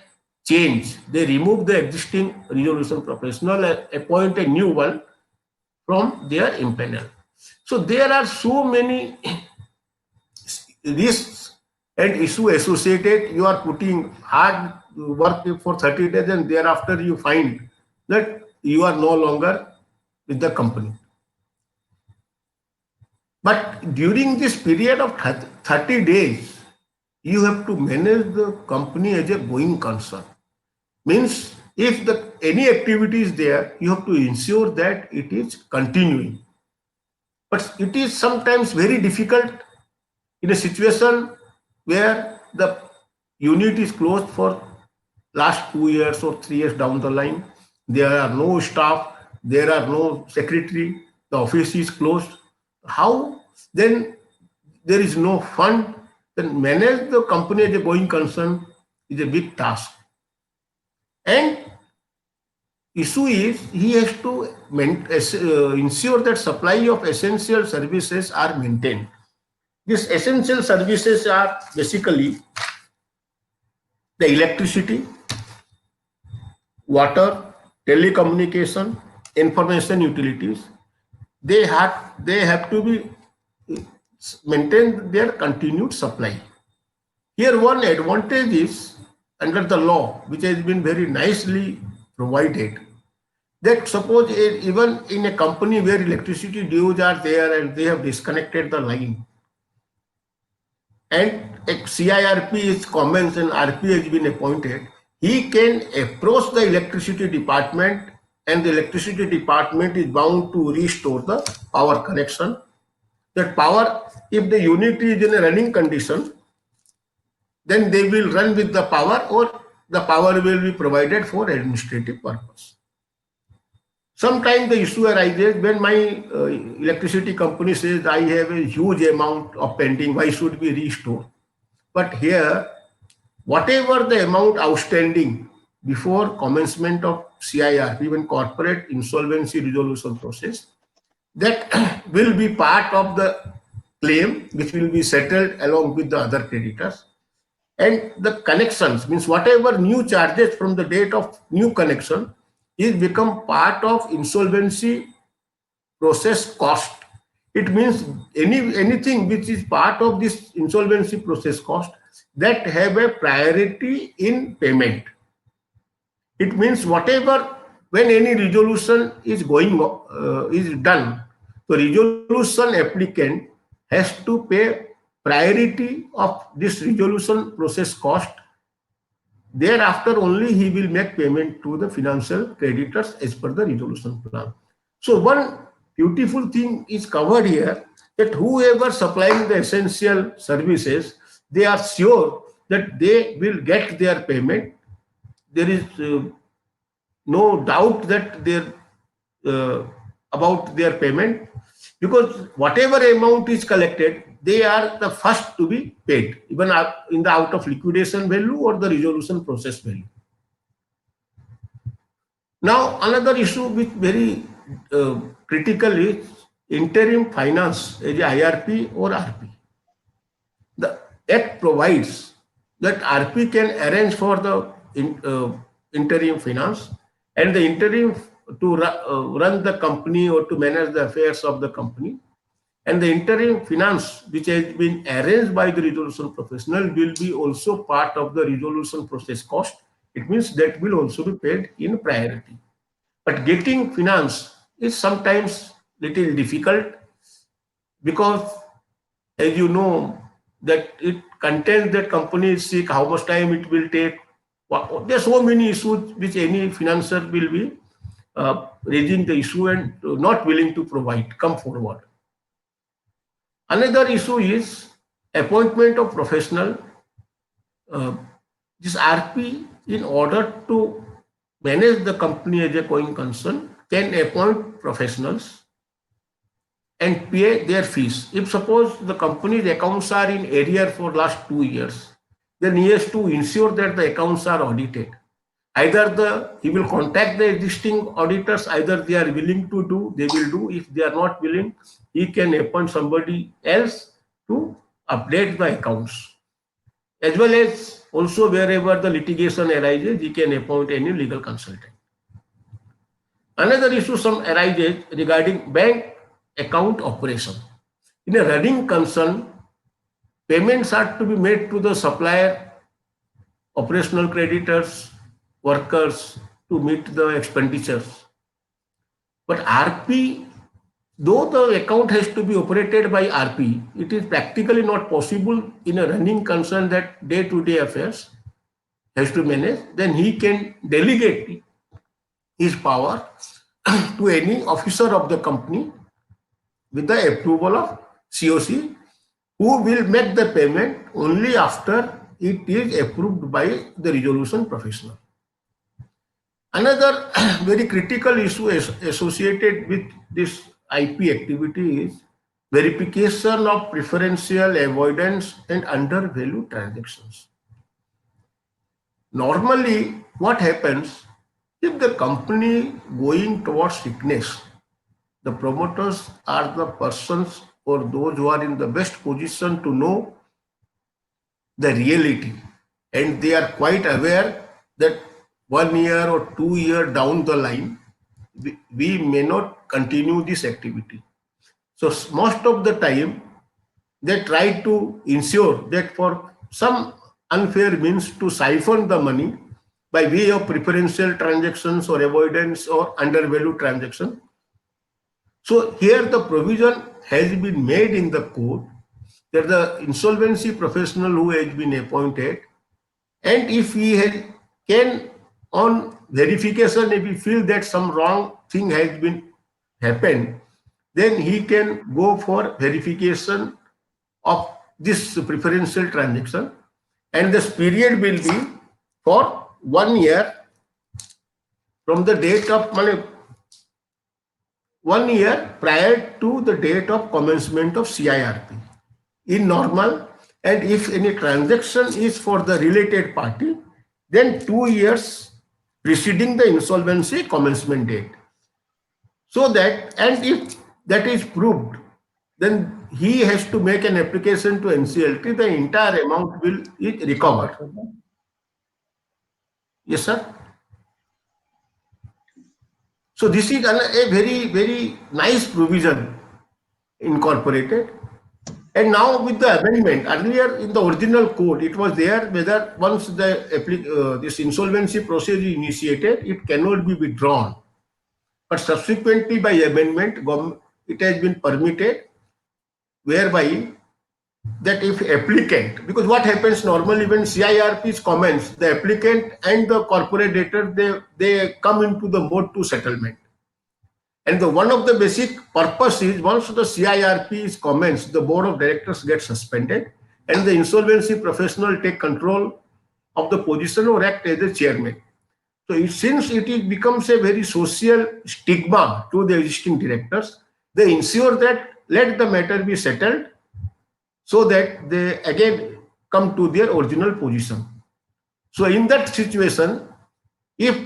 remove the existing resolution professional, appoint a new one from their impanel. So there are so many risks and issues associated. You are putting hard work for 30 days and thereafter you find that you are no longer with the company. But during this period of 30 days, you have to manage the company as a going concern. Means if any activity is there, you have to ensure that it is continuing. But it is sometimes very difficult in a situation where the unit is closed for last 2 years or 3 years down the line. There are no staff, there are no secretary, the office is closed. How then there is no fund? Then manage the company as a going concern is a big task. And issue is he has to ensure that supply of essential services are maintained. These essential services are basically the electricity, water, telecommunication, information utilities. They have to be maintain their continued supply. Here one advantage is under the law, which has been very nicely provided, that suppose even in a company where electricity dues are there and they have disconnected the line, and a CIRP is comments and RP has been appointed, he can approach the electricity department and the electricity department is bound to restore the power connection. That power, if the unit is in a running condition, then they will run with the power or the power will be provided for administrative purpose. Sometimes the issue arises when my electricity company says I have a huge amount of pending, why should we restore? But here, whatever the amount outstanding before commencement of CIRP, even corporate insolvency resolution process, that will be part of the claim which will be settled along with the other creditors. And the connections, means whatever new charges from the date of new connection is become part of insolvency process cost. It means anything which is part of this insolvency process cost that have a priority in payment. It means whatever, when any resolution is is done, the resolution applicant has to pay priority of this resolution process cost. Thereafter only he will make payment to the financial creditors as per the resolution plan. So one beautiful thing is covered here, that whoever supplying the essential services, they are sure that they will get their payment. There is no doubt that about their payment, because whatever amount is collected, they are the first to be paid, even in the out of liquidation value or the resolution process value. Now, another issue which very critical is interim finance as a IRP or RP. The Act provides that RP can arrange for the interim finance, and the interim to run the company or to manage the affairs of the company. And the interim finance, which has been arranged by the resolution professional, will be also part of the resolution process cost. It means that will also be paid in priority. But getting finance is sometimes little difficult, because as you know that it contains that company is sick, how much time it will take. There are so many issues which any financer will be raising the issue and not willing to come forward. Another issue is appointment of professional. This RP, in order to manage the company as a going concern, can appoint professionals and pay their fees. If suppose the company's accounts are in arrear for last 2 years, then he has to ensure that the accounts are audited. Either he will contact the existing auditors, either they are willing to do, they will do. If they are not willing, he can appoint somebody else to update the accounts. As well as also wherever the litigation arises, he can appoint any legal consultant. Another issue some arises regarding bank account operation. In a running concern, payments are to be made to the supplier, operational creditors, workers to meet the expenditures. But RP, though the account has to be operated by RP, it is practically not possible in a running concern that day-to-day affairs has to manage. Then he can delegate his power to any officer of the company with the approval of COC, who will make the payment only after it is approved by the resolution professional. Another very critical issue associated with this IP activity is verification of preferential, avoidance and undervalue transactions. Normally, what happens if the company going towards sickness, the promoters are the persons or those who are in the best position to know the reality, and they are quite aware that 1 year or 2 years down the line, we may not continue this activity. So most of the time, they try to ensure that for some unfair means to siphon the money by way of preferential transactions or avoidance or undervalue transaction. So here the provision has been made in the code that the insolvency professional who has been appointed, and if he can on verification, if he feel that some wrong thing has been happened, then he can go for verification of this preferential transaction, and this period will be for 1 year from the date of 1 year prior to the date of commencement of CIRP in normal, and if any transaction is for the related party, then 2 years preceding the insolvency commencement date. So that, and if that is proved, then he has to make an application to NCLT, the entire amount will be recovered. Yes, sir. So this is a very, very nice provision incorporated. And now with the amendment, earlier in the original code, it was there whether once the this insolvency process is initiated, it cannot be withdrawn. But subsequently by amendment, it has been permitted, whereby that if applicant, because what happens normally when CIRP's comments, the applicant and the corporate debtor, they come into the mode to settlement. And one of the basic purpose is once the CIRP is comments, the board of directors gets suspended and the insolvency professional take control of the position or act as a chairman. So since it becomes a very social stigma to the existing directors, they ensure that let the matter be settled so that they again come to their original position. So in that situation, if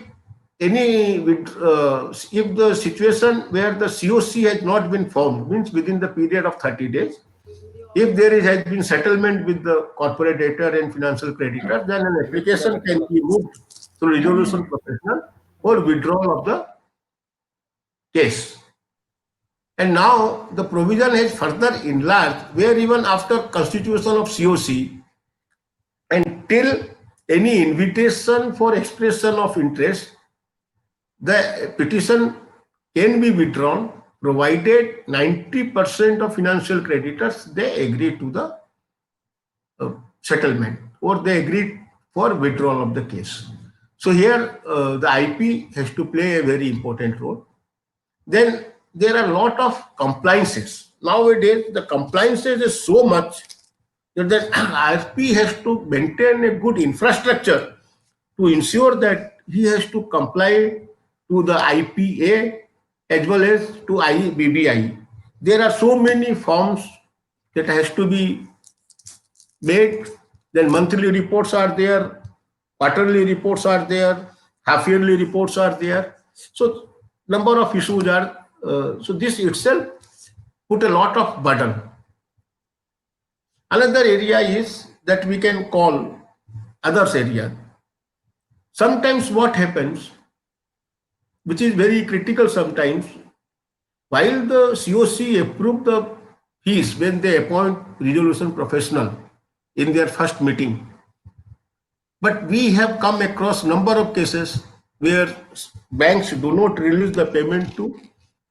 the situation where the COC has not been formed, means within the period of 30 days, if there has been settlement with the corporate debtor and financial creditor, then an application can be moved to resolution professional or withdrawal of the case. And now the provision has further enlarged, where even after constitution of COC, until any invitation for expression of interest, the petition can be withdrawn, provided 90% of financial creditors, they agree to the settlement or they agree for withdrawal of the case. So here the IP has to play a very important role. Then there are a lot of compliances. Nowadays, the compliances is so much that the IP has to maintain a good infrastructure to ensure that he has to comply to the IPA as well as to IBBI. there are so many forms that has to be made. Then monthly reports are there, quarterly reports are there, half yearly reports are there. So number of issues are, so this itself put a lot of burden. Another area is that we can call others area. Sometimes what happens, which is very critical sometimes, while the COC approve the fees when they appoint resolution professional in their first meeting, but we have come across number of cases where banks do not release the payment to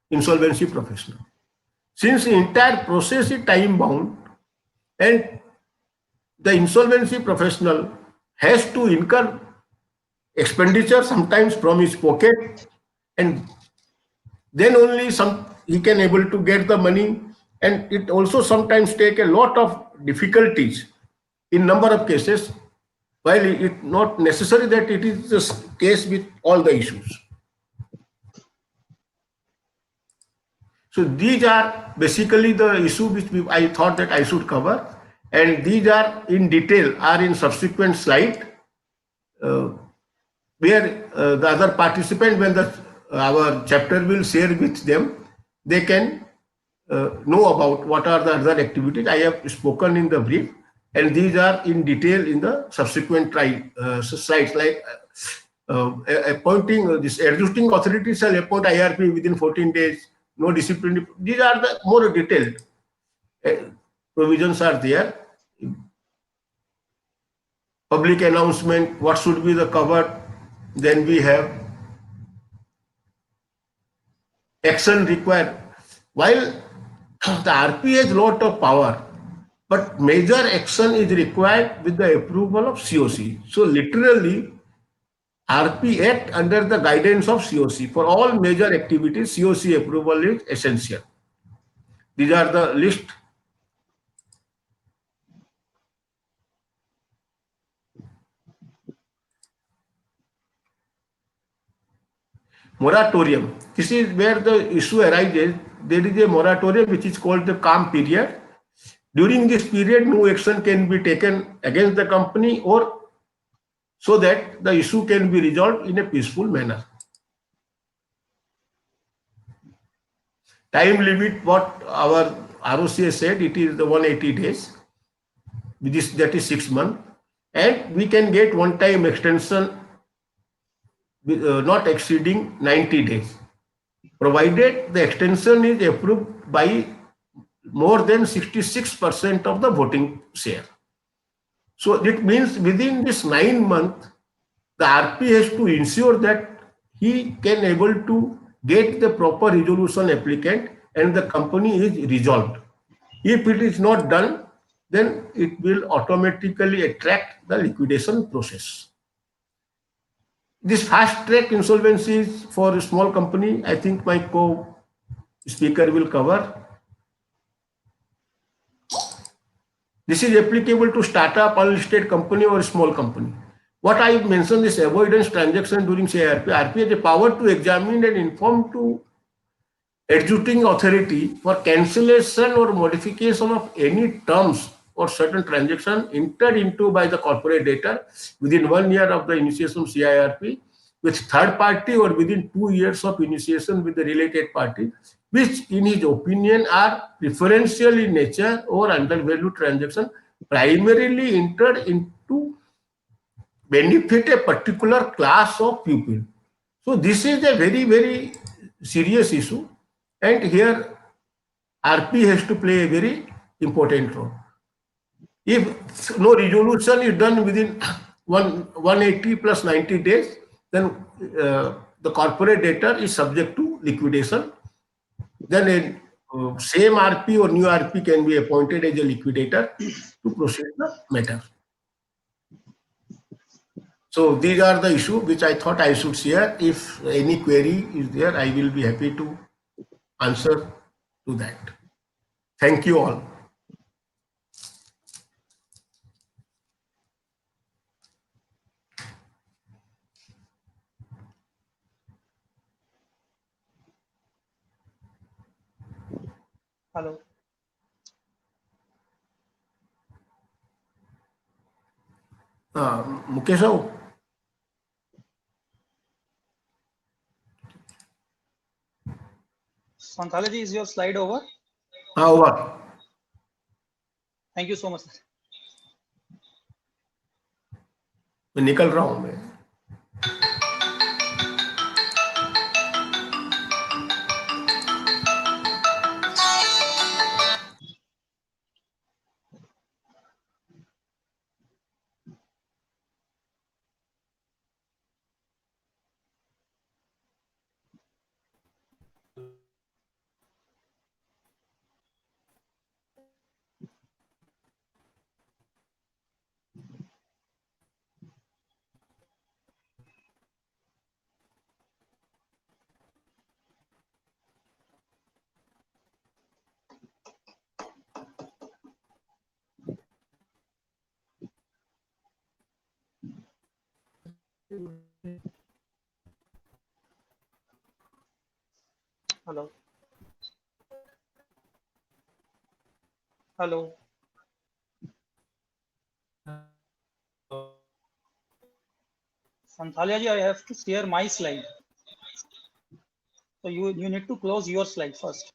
insolvency professional. Since the entire process is time bound and the insolvency professional has to incur expenditure sometimes from his pocket, and then only he can able to get the money, and it also sometimes take a lot of difficulties in number of cases, while it not necessary that it is the case with all the issues. So these are basically the issue which I thought that I should cover, and these are in detail are in subsequent slide, where the other participant, when our chapter will share with them, they can know about what are the other activities I have spoken in the brief, and these are in detail in the subsequent slides, like appointing this executing authority shall appoint IRP within 14 days, no discipline. These are the more detailed provisions are there. Public announcement, what should be the covered. Then we have action required. While the RP has lot of power, but major action is required with the approval of COC. So literally, RP act under the guidance of COC. For all major activities, COC approval is essential. These are the list. Moratorium. This is where the issue arises. There is a moratorium which is called the calm period. During this period, no action can be taken against the company, or so that the issue can be resolved in a peaceful manner. Time limit, what our ROC has said, it is the 180 days, that is 6 months, and we can get one-time extension not exceeding 90 days, provided the extension is approved by more than 66% of the voting share. So it means within this 9 months, the RP has to ensure that he can able to get the proper resolution applicant and the company is resolved. If it is not done, then it will automatically attract the liquidation process. This fast track insolvencies for a small company, I think my co-speaker will cover. This is applicable to startup, unlisted company or small company. What I mentioned is avoidance transaction during CIRP. RP has the power to examine and inform to executing authority for cancellation or modification of any terms or certain transaction entered into by the corporate debtor within 1 year of the initiation of CIRP with third party, or within 2 years of initiation with the related party, which in his opinion are preferential in nature or undervalued transaction primarily entered into benefit a particular class of people. So this is a very, very serious issue, and here RP has to play a very important role. If no resolution is done within 180 plus 90 days, then the corporate debtor is subject to liquidation. Then a same RP or new RP can be appointed as a liquidator to proceed the matter. So these are the issues which I thought I should share. If any query is there, I will be happy to answer to that. Thank you all. Hello. Mukesh Rao, Santhalaji, is your slide over? over. Thank you so much, sir. मैं निकल रहा हूँ मैं. Hello. Hello. Santhalaji, I have to share my slide. So you need to close your slide first.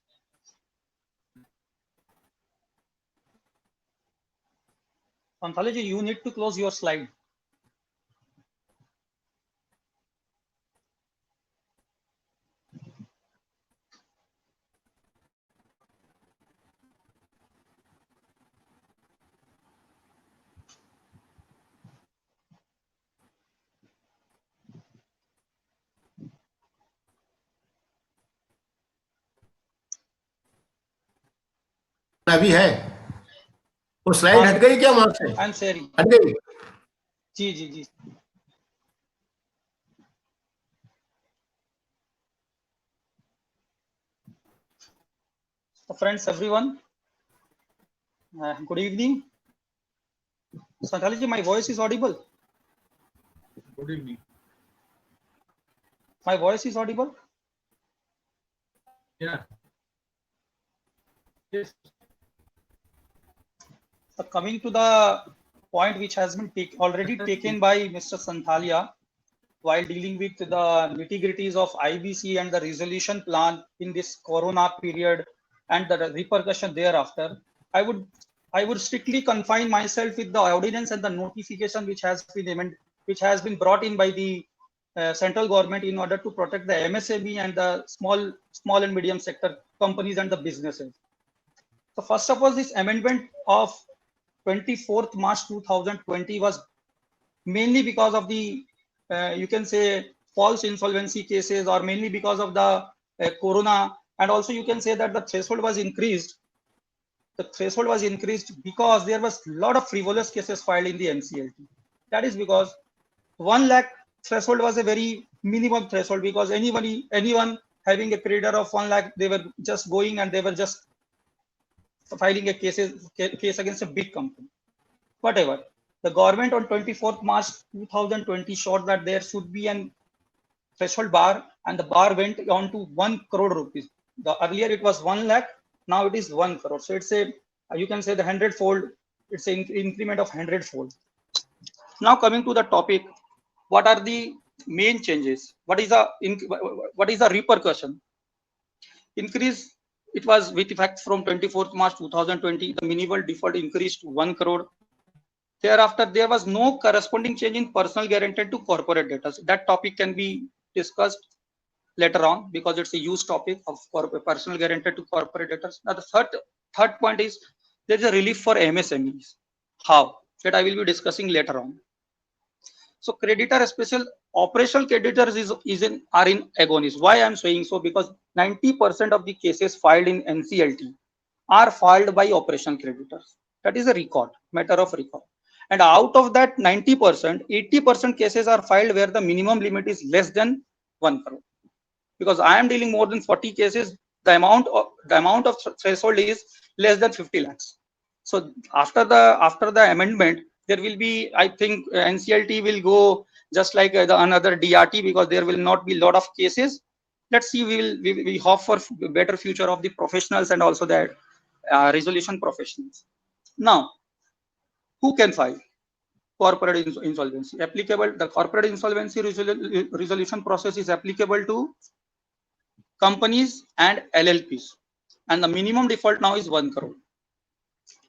Santhalaji, you need to close your slide. अभी है. वो slide हट गई क्या वहां से? I am sharing. हट गई. जी जी जी. So friends, everyone, good evening. Santhalaji, my voice is audible. Good evening. My voice is audible. Yeah. Yes. So coming to the point which has been already taken by Mr. Santhalia while dealing with the nitty-gritties of IBC and the resolution plan in this Corona period and the repercussion thereafter, I would strictly confine myself with the ordinance and the notification which has been brought in by the central government in order to protect the MSME and the small and medium sector companies and the businesses. So first of all, this amendment of 24th March 2020 was mainly because of the you can say false insolvency cases, or mainly because of the corona, and also you can say that the threshold was increased. The threshold was increased because there was a lot of frivolous cases filed in the NCLT. That is because 1 lakh threshold was a very minimum threshold, because anyone having a creditor of 1 lakh, they were just going and they were just filing a case against a big company. Whatever. The government on 24th March 2020 showed that there should be an threshold bar, and the bar went on to 1 crore rupees. Earlier it was 1 lakh, now it is 1 crore. So it's a, you can say the 100-fold, it's an increment of 100-fold. Now coming to the topic, what are the main changes? What is the repercussion? Increase, it was with effect from 24th March 2020, the minimal default increased to 1 crore. Thereafter, there was no corresponding change in personal guarantor to corporate debtors. That topic can be discussed later on because it's a used topic of personal guarantor to corporate debtors. Now, the third point is there is a relief for MSMEs. How? That I will be discussing later on. So, creditor, special operational creditors are in agonies. Why I am saying so? Because 90% of the cases filed in NCLT are filed by operational creditors. That is a matter of record. And out of that 90%, 80% cases are filed where the minimum limit is less than 1 crore. Because I am dealing more than 40 cases, the amount of threshold is less than 50 lakhs. So after the amendment, there will be, I think, NCLT will go just like another DRT, because there will not be a lot of cases. Let's see. We hope for better future of the professionals and also the resolution professionals. Now, who can file corporate insolvency? Applicable, the corporate insolvency resolution process is applicable to companies and LLPs, and the minimum default now is 1 crore.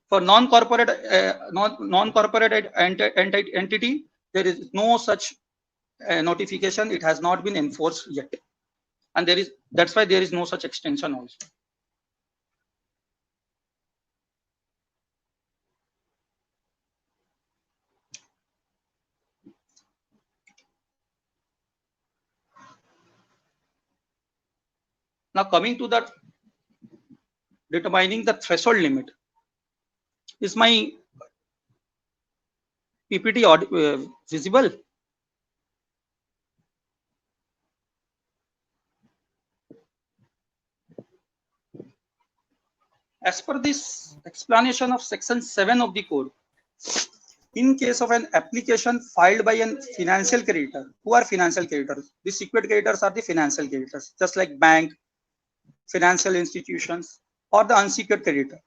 For non-corporate entity, there is no such notification. It has not been enforced yet, and that's why there is no such extension also. Now coming to the determining the threshold limit. Is my PPT visible? As per this explanation of section 7 of the code, in case of an application filed by a financial creditor, who are financial creditors? The secured creditors are the financial creditors, just like bank, financial institutions, or the unsecured creditor.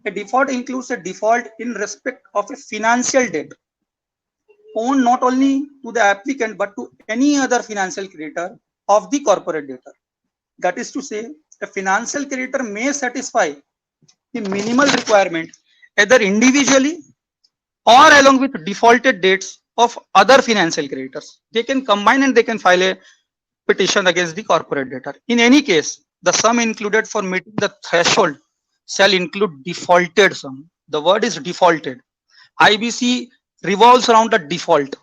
A default includes a default in respect of a financial debt owed not only to the applicant but to any other financial creditor of the corporate debtor. That is to say, a financial creditor may satisfy the minimal requirement either individually or along with defaulted debts of other financial creditors. They can combine and they can file a petition against the corporate debtor. In any case, the sum included for meeting the threshold shall include defaulted sum. The word is defaulted. IBC revolves around the default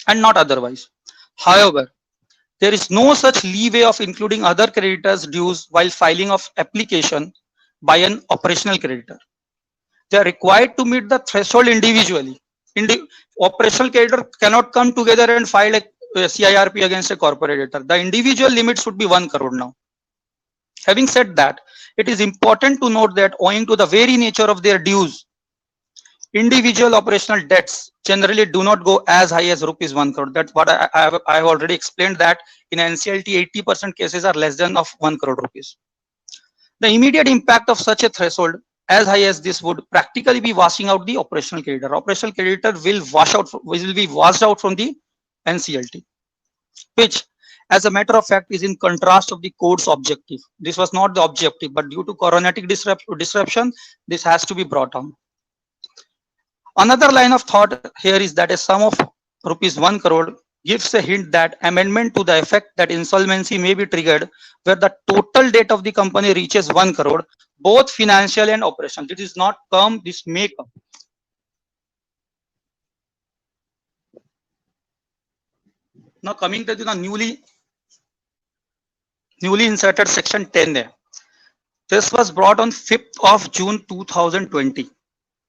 and not otherwise. However, there is no such leeway of including other creditors' dues while filing of application by an operational creditor. They are required to meet the threshold individually. Operational creditor cannot come together and file a CIRP against a corporate debtor. The individual limit should be 1 crore now. Having said that, it is important to note that owing to the very nature of their dues, individual operational debts generally do not go as high as rupees 1 crore. That's what I have already explained, that in NCLT 80% cases are less than of 1 crore rupees. The immediate impact of such a threshold as high as this would practically be washing out the operational creditor. Operational creditor will be washed out from the NCLT, which as a matter of fact is in contrast of the code's objective. This was not the objective, but due to coronatic disruption, this has to be brought on. Another line of thought here is that a sum of rupees 1 crore gives a hint that amendment to the effect that insolvency may be triggered where the total debt of the company reaches 1 crore, both financial and operational. This is not come, this may come. Now coming to the newly inserted section 10A. This was brought on 5th of June 2020.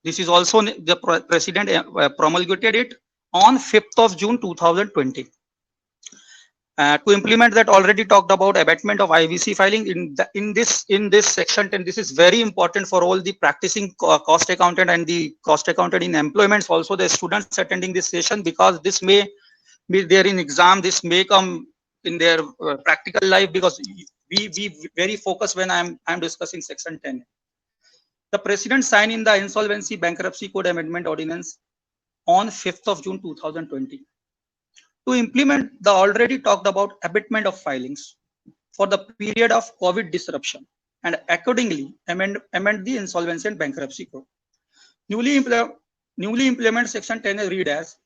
This is also the president promulgated it on 5th of June 2020. To implement that already talked about abatement of IVC filing in this section 10. This is very important for all the practicing cost accountant and the cost accountant in employments, also the students attending this session, because this may be there in exam, this may come in their practical life, because we very focused when I'm discussing section 10. The president signed in the Insolvency Bankruptcy Code Amendment Ordinance on 5th of June 2020 to implement the already talked about abatement of filings for the period of COVID disruption and accordingly amend the Insolvency and Bankruptcy Code. Newly implement section 10 read as,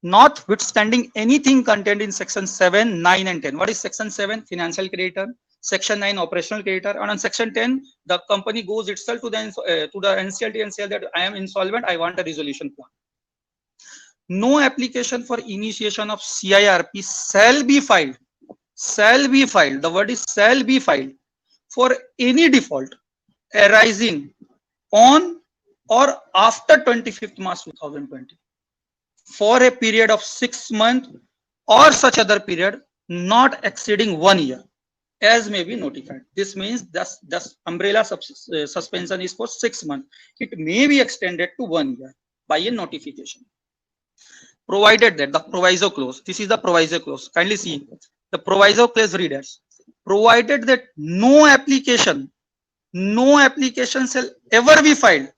notwithstanding anything contained in section 7, 9 and 10. What is section 7? Financial creditor. Section 9, operational creditor. And on section 10, the company goes itself to the NCLT and says that I am insolvent, I want a resolution plan. No application for initiation of CIRP shall be filed. Shall be filed. The word is shall be filed for any default arising on or after 25th March 2020 for a period of 6 months or such other period not exceeding 1 year, as may be notified. This means thus umbrella suspension is for 6 months. It may be extended to 1 year by a notification. Provided that the proviso clause, this is the proviso clause. Kindly see the proviso clause readers. Provided that no application no application shall ever be filed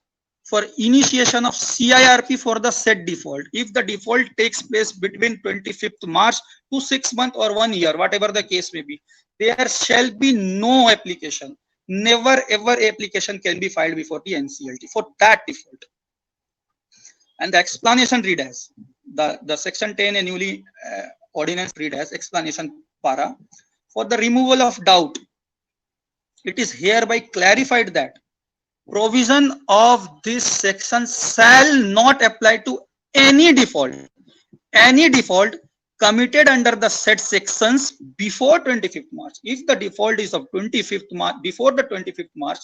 for initiation of CIRP for the said default if the default takes place between 25th March to 6 months or 1 year, whatever the case may be. There shall be no application. Never ever application can be filed before the NCLT for that default. And the explanation read as the section 10 newly ordinance read as explanation para. For the removal of doubt, it is hereby clarified that provision of this section shall not apply to any default committed under the said sections before 25th March. If the default is of 25th March, before the 25th March,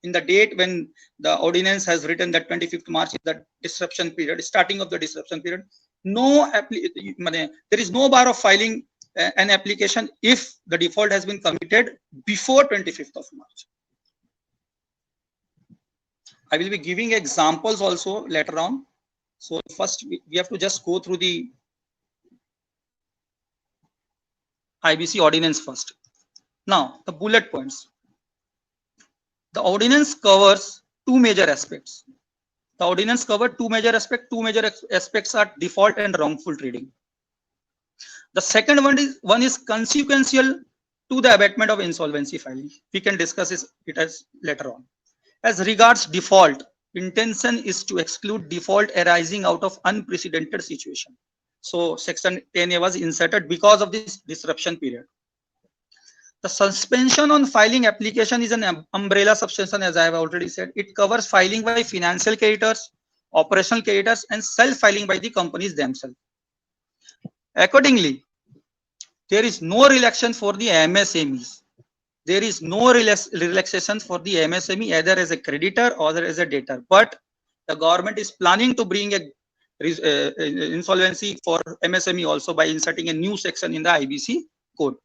in the date when the ordinance has written that 25th March is the disruption period, starting of the disruption period, there is no bar of filing an application if the default has been committed before 25th of March. I will be giving examples also later on. So first we have to just go through the IBC ordinance first. Now the bullet points. The ordinance covers two major aspects. The ordinance covers two major aspects. Two major aspects are default and wrongful trading. The second one is consequential to the abatement of insolvency filing. We can discuss it as later on. As regards default, intention is to exclude default arising out of unprecedented situation. So section 10A was inserted because of this disruption period. The suspension on filing application is an umbrella subsection, as I have already said. It covers filing by financial creditors, operational creditors, and self-filing by the companies themselves. Accordingly, there is no relaxation for the MSMEs. There is no relaxation for the MSME either as a creditor or as a debtor. But the government is planning to bring a insolvency for MSME also by inserting a new section in the IBC code.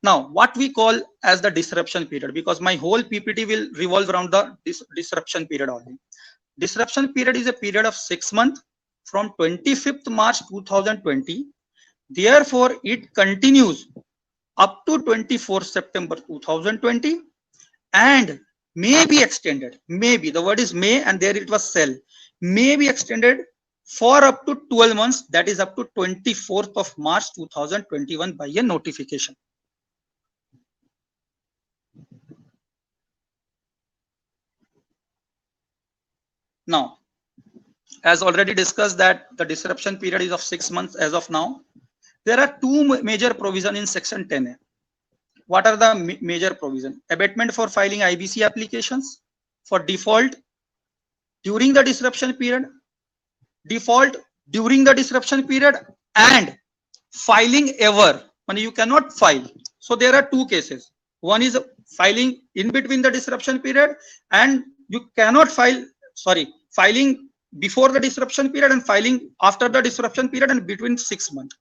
Now, what we call as the disruption period, because my whole PPT will revolve around the disruption period only. Disruption period is a period of 6 months from 25th March 2020. Therefore, it continues up to 24th September 2020 and may be extended. Maybe, the word is may, and there it was shall, may be extended for up to 12 months, that is up to 24th of March 2021 by a notification. Now, as already discussed that the disruption period is of 6 months as of now, there are two major provisions in section 10A. What are the major provisions? Abatement for filing IBC applications, for default during the disruption period, default during the disruption period, and filing ever. When you cannot file. So there are two cases. One is filing in between the disruption period, and you cannot file, filing before the disruption period and filing after the disruption period and between 6 months.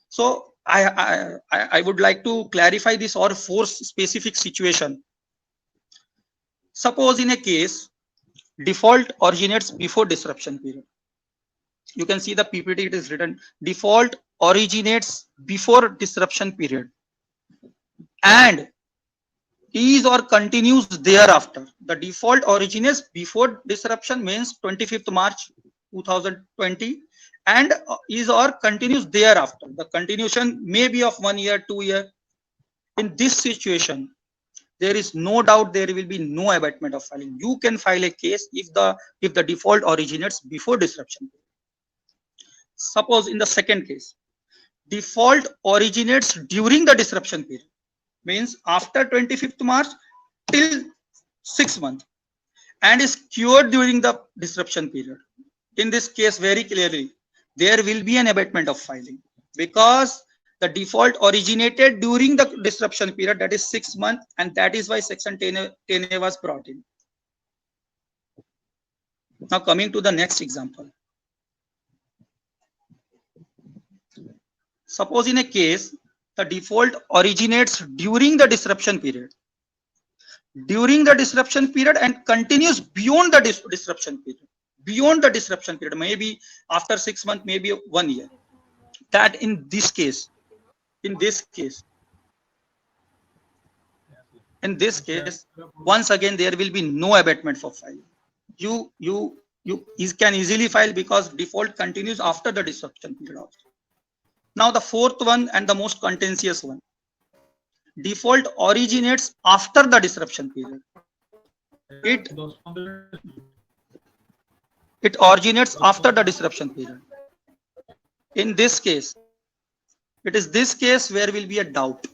So I would like to clarify this or force specific situation. Suppose in a case default originates before disruption period. You can see the PPT, it is written default originates before disruption period and is or continues thereafter. The default originates before disruption means 25th March 2020 and is or continues thereafter. The continuation may be of 1 year, 2 years. In this situation, there is no doubt there will be no abatement of filing. You can file a case if the default originates before disruption. Suppose in the second case, default originates during the disruption period, means after 25th March till 6 months, and is cured during the disruption period. In this case, very clearly, there will be an abatement of filing because the default originated during the disruption period, that is 6 months, and that is why section 10A was brought in. Now coming to the next example. Suppose in a case, the default originates during the disruption period. During the disruption period and continues beyond the disruption period. Beyond the disruption period, maybe after 6 months, maybe 1 year. That in this case, In this case, once again, there will be no abatement for filing. You can easily file because default continues after the disruption period also. Now the fourth one and the most contentious one. Default originates after the disruption period. It originates after the disruption period. In this case, it is this case where will be a doubt.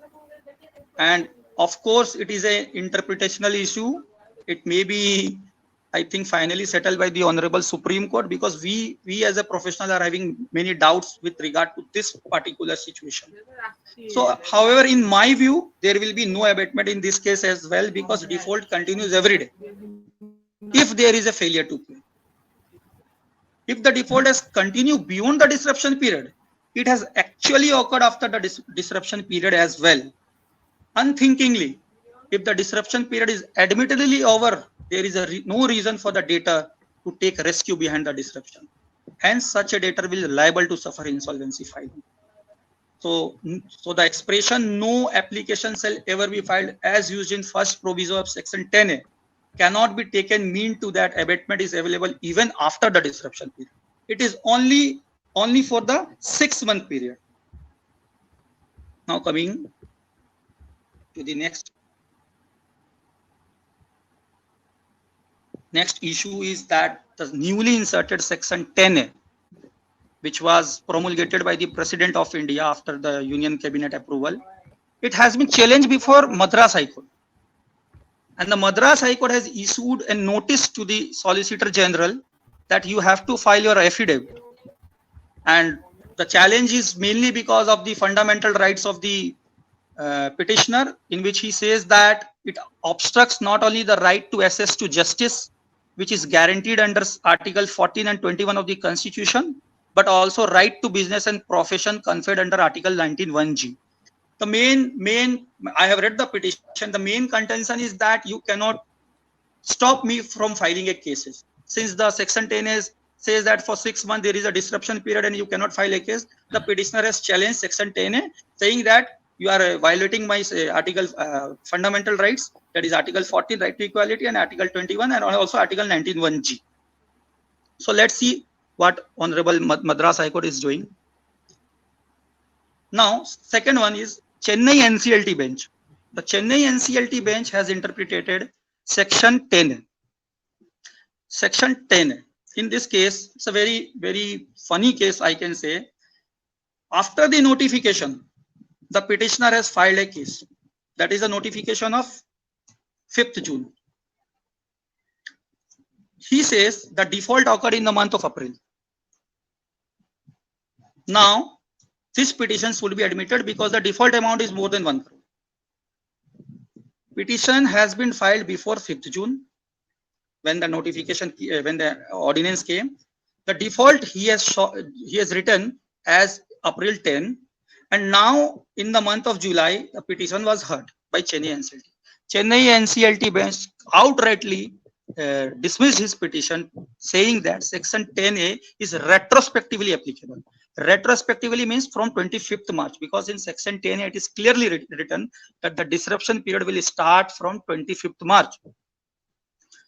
And of course, it is a interpretational issue. It may be, I think, finally settled by the Honorable Supreme Court, because we as a professional are having many doubts with regard to this particular situation. So, however, in my view, there will be no abatement in this case as well, because default continues every day if there is a failure to pay. If the default has continued beyond the disruption period, it has actually occurred after the disruption period as well. Unthinkingly, if the disruption period is admittedly over, there is no reason for the debtor to take rescue behind the disruption. Hence, such a debtor will be liable to suffer insolvency filing. So the expression "no application shall ever be filed" as used in first proviso of section 10A cannot be taken mean to that abatement is available even after the disruption period. It is only for the 6-month period. Now coming to the next issue is that the newly inserted section 10A, which was promulgated by the President of India after the Union Cabinet approval, it has been challenged before Madras High Court. And the Madras High Court has issued a notice to the Solicitor General that you have to file your affidavit. And the challenge is mainly because of the fundamental rights of the petitioner, in which he says that it obstructs not only the right to access to justice, which is guaranteed under Article 14 and 21 of the Constitution, but also right to business and profession conferred under Article 19(1)(g). The main, I have read the petition. The main contention is that you cannot stop me from filing a case. Since the section 10 says that for 6 months there is a disruption period and you cannot file a case, the petitioner has challenged section 10A, saying that you are violating my fundamental rights, that is Article 14, right to equality, and Article 21, and also Article 19(1)(g). So let's see what Honorable Madras High Court is doing. Now, second one is Chennai NCLT bench. The Chennai NCLT bench has interpreted section 10. Section 10. In this case, it's a very, very funny case, I can say. After the notification, the petitioner has filed a case. That is a notification of 5th June. He says the default occurred in the month of April. Now, this petition should be admitted because the default amount is more than 1 crore. Petition has been filed before 5th June when the notification, when the ordinance came. The default he has written as April 10, and now in the month of July, the petition was heard by Chennai NCLT. Chennai NCLT bench outrightly dismissed his petition, saying that section 10A is retrospectively applicable. Retrospectively means from 25th March, because in section 10A it is clearly written that the disruption period will start from 25th March.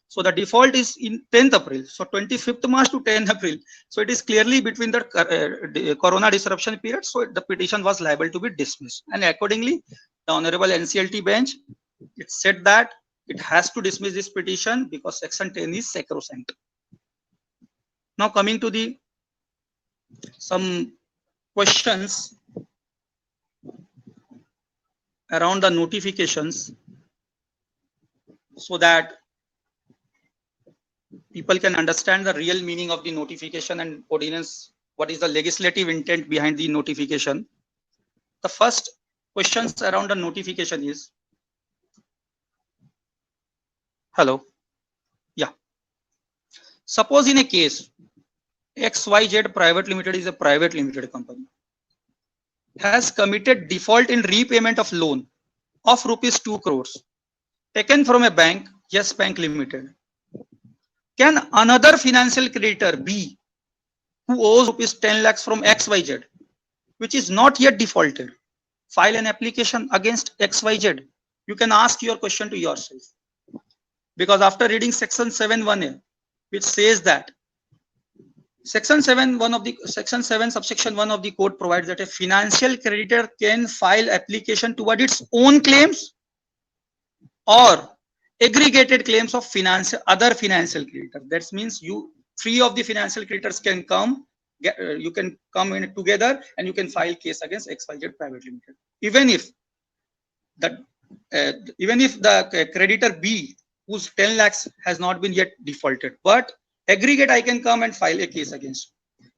So the default is in 10th April. So 25th March to 10th April. So it is clearly between the corona disruption period. So the petition was liable to be dismissed. And accordingly, the Honorable NCLT bench, it said that it has to dismiss this petition because section 10 is sacrosanct. Now coming to the some questions around the notifications, so that people can understand the real meaning of the notification and ordinance, what is the legislative intent behind the notification. The first questions around the notification is, hello, yeah. Suppose in a case, XYZ Private Limited is a private limited company, has committed default in repayment of loan of rupees 2 crores taken from a bank, Yes Bank Limited. Can another financial creditor B, who owes rupees 10 lakhs from XYZ, which is not yet defaulted, file an application against XYZ You can ask your question to yourself. Because after reading section 7(1)(a), which says that section 7 subsection 1 of the code provides that a financial creditor can file application toward its own claims or aggregated claims of other financial creditor. That means three of the financial creditors can come. You can come in together and you can file case against XYZ Private Limited. Even if the creditor B, whose 10 lakhs has not been yet defaulted, but aggregate I can come and file a case against.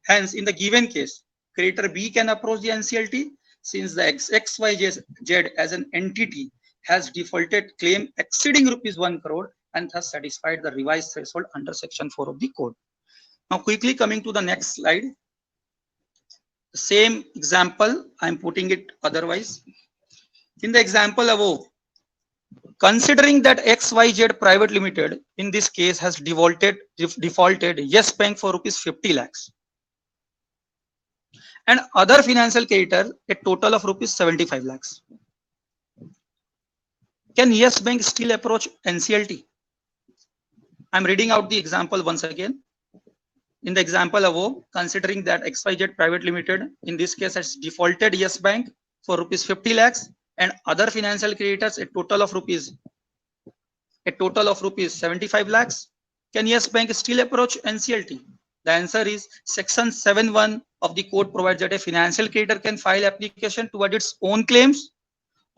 Hence, in the given case, creditor B can approach the NCLT since the XYZ as an entity has defaulted claim exceeding rupees 1 crore and thus satisfied the revised threshold under section 4 of the code. Now, quickly coming to the next slide. The same example, I'm putting it otherwise. In the example above, considering that XYZ Private Limited in this case has defaulted Yes Bank for rupees 50 lakhs and other financial creditor a total of rupees 75 lakhs. Can Yes Bank still approach NCLT? I'm reading out the example once again. In the example above, considering that XYZ Private Limited in this case has defaulted Yes Bank for rupees 50 lakhs and other financial creditors a total of rupees 75 lakhs, can Yes Bank still approach NCLT? The answer is section 7(1) of the code provides that a financial creditor can file application toward its own claims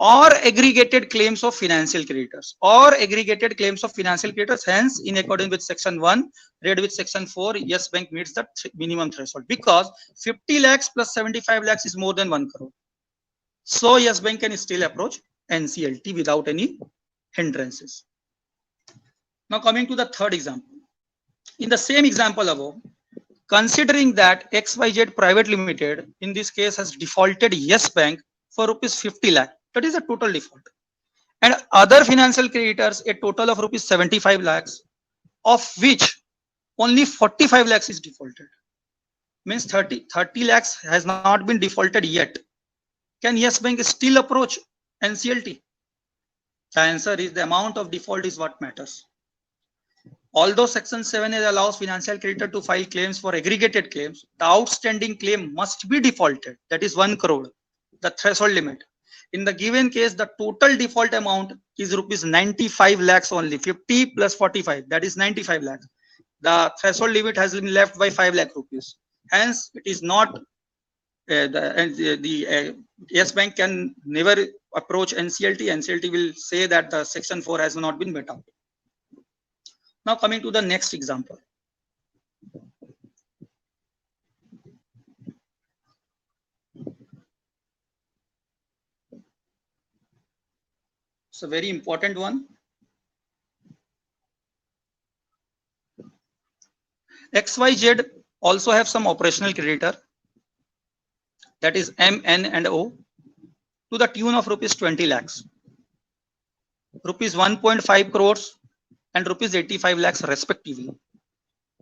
or aggregated claims of financial creditors Hence, in accordance with section 1 read with section 4, Yes Bank meets the minimum threshold because 50 lakhs plus 75 lakhs is more than 1 crore. So Yes Bank can still approach NCLT without any hindrances. Now coming to the third example. In the same example above, considering that XYZ Private Limited in this case has defaulted Yes Bank for rupees 50 lakh, that is a total default, and other financial creditors a total of rupees 75 lakhs, of which only 45 lakhs is defaulted. Means 30 lakhs has not been defaulted yet. Can Yes Bank still approach NCLT? The answer is the amount of default is what matters. Although section 7(a) allows financial creditor to file claims for aggregated claims, the outstanding claim must be defaulted. That is 1 crore, the threshold limit. In the given case, the total default amount is rupees 95 lakhs only. 50 plus 45, that is 95 lakhs. The threshold limit has been left by 5 lakh rupees. Hence, it is not Yes Bank can never approach NCLT. NCLT will say that the section 4 has not been met up. Now coming to the next example. It's a very important one. XYZ also have some operational creditor, that is M, N and O, to the tune of rupees 20 lakhs, rupees 1.5 crores and rupees 85 lakhs respectively.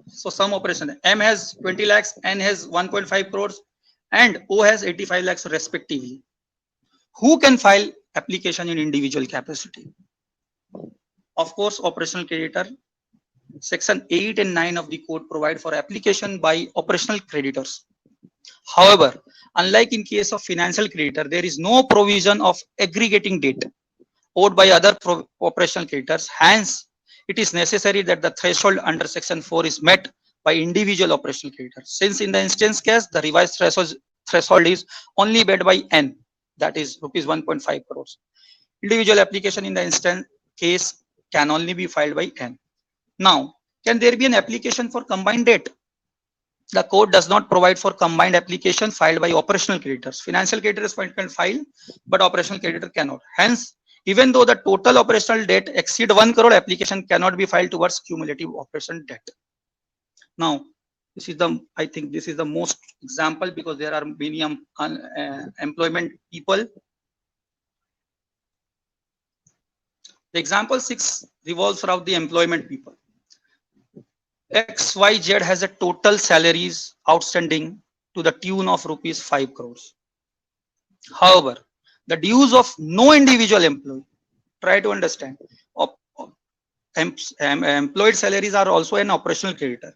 So some operation, M has 20 lakhs, N has 1.5 crores and O has 85 lakhs respectively. Who can file application in individual capacity? Of course, operational creditor. Section 8 and 9 of the code provide for application by operational creditors. However, unlike in case of financial creditor, there is no provision of aggregating debt owed by other operational creditors. Hence, it is necessary that the threshold under section 4 is met by individual operational creditors. Since in the instance case, the revised threshold is only met by N, that is rupees 1.5 crores. Individual application in the instance case can only be filed by N. Now, can there be an application for combined debt? The code does not provide for combined application filed by operational creditors. Financial creditors can file, but operational creditor cannot. Hence, even though the total operational debt exceed 1 crore, application cannot be filed towards cumulative operational debt. Now, this is I think this is the most example because there are many employment people. The example 6 revolves around the employment people. XYZ has a total salaries outstanding to the tune of rupees 5 crores. However, the dues of no individual employee Try to understand. Employed salaries are also an operational creditor.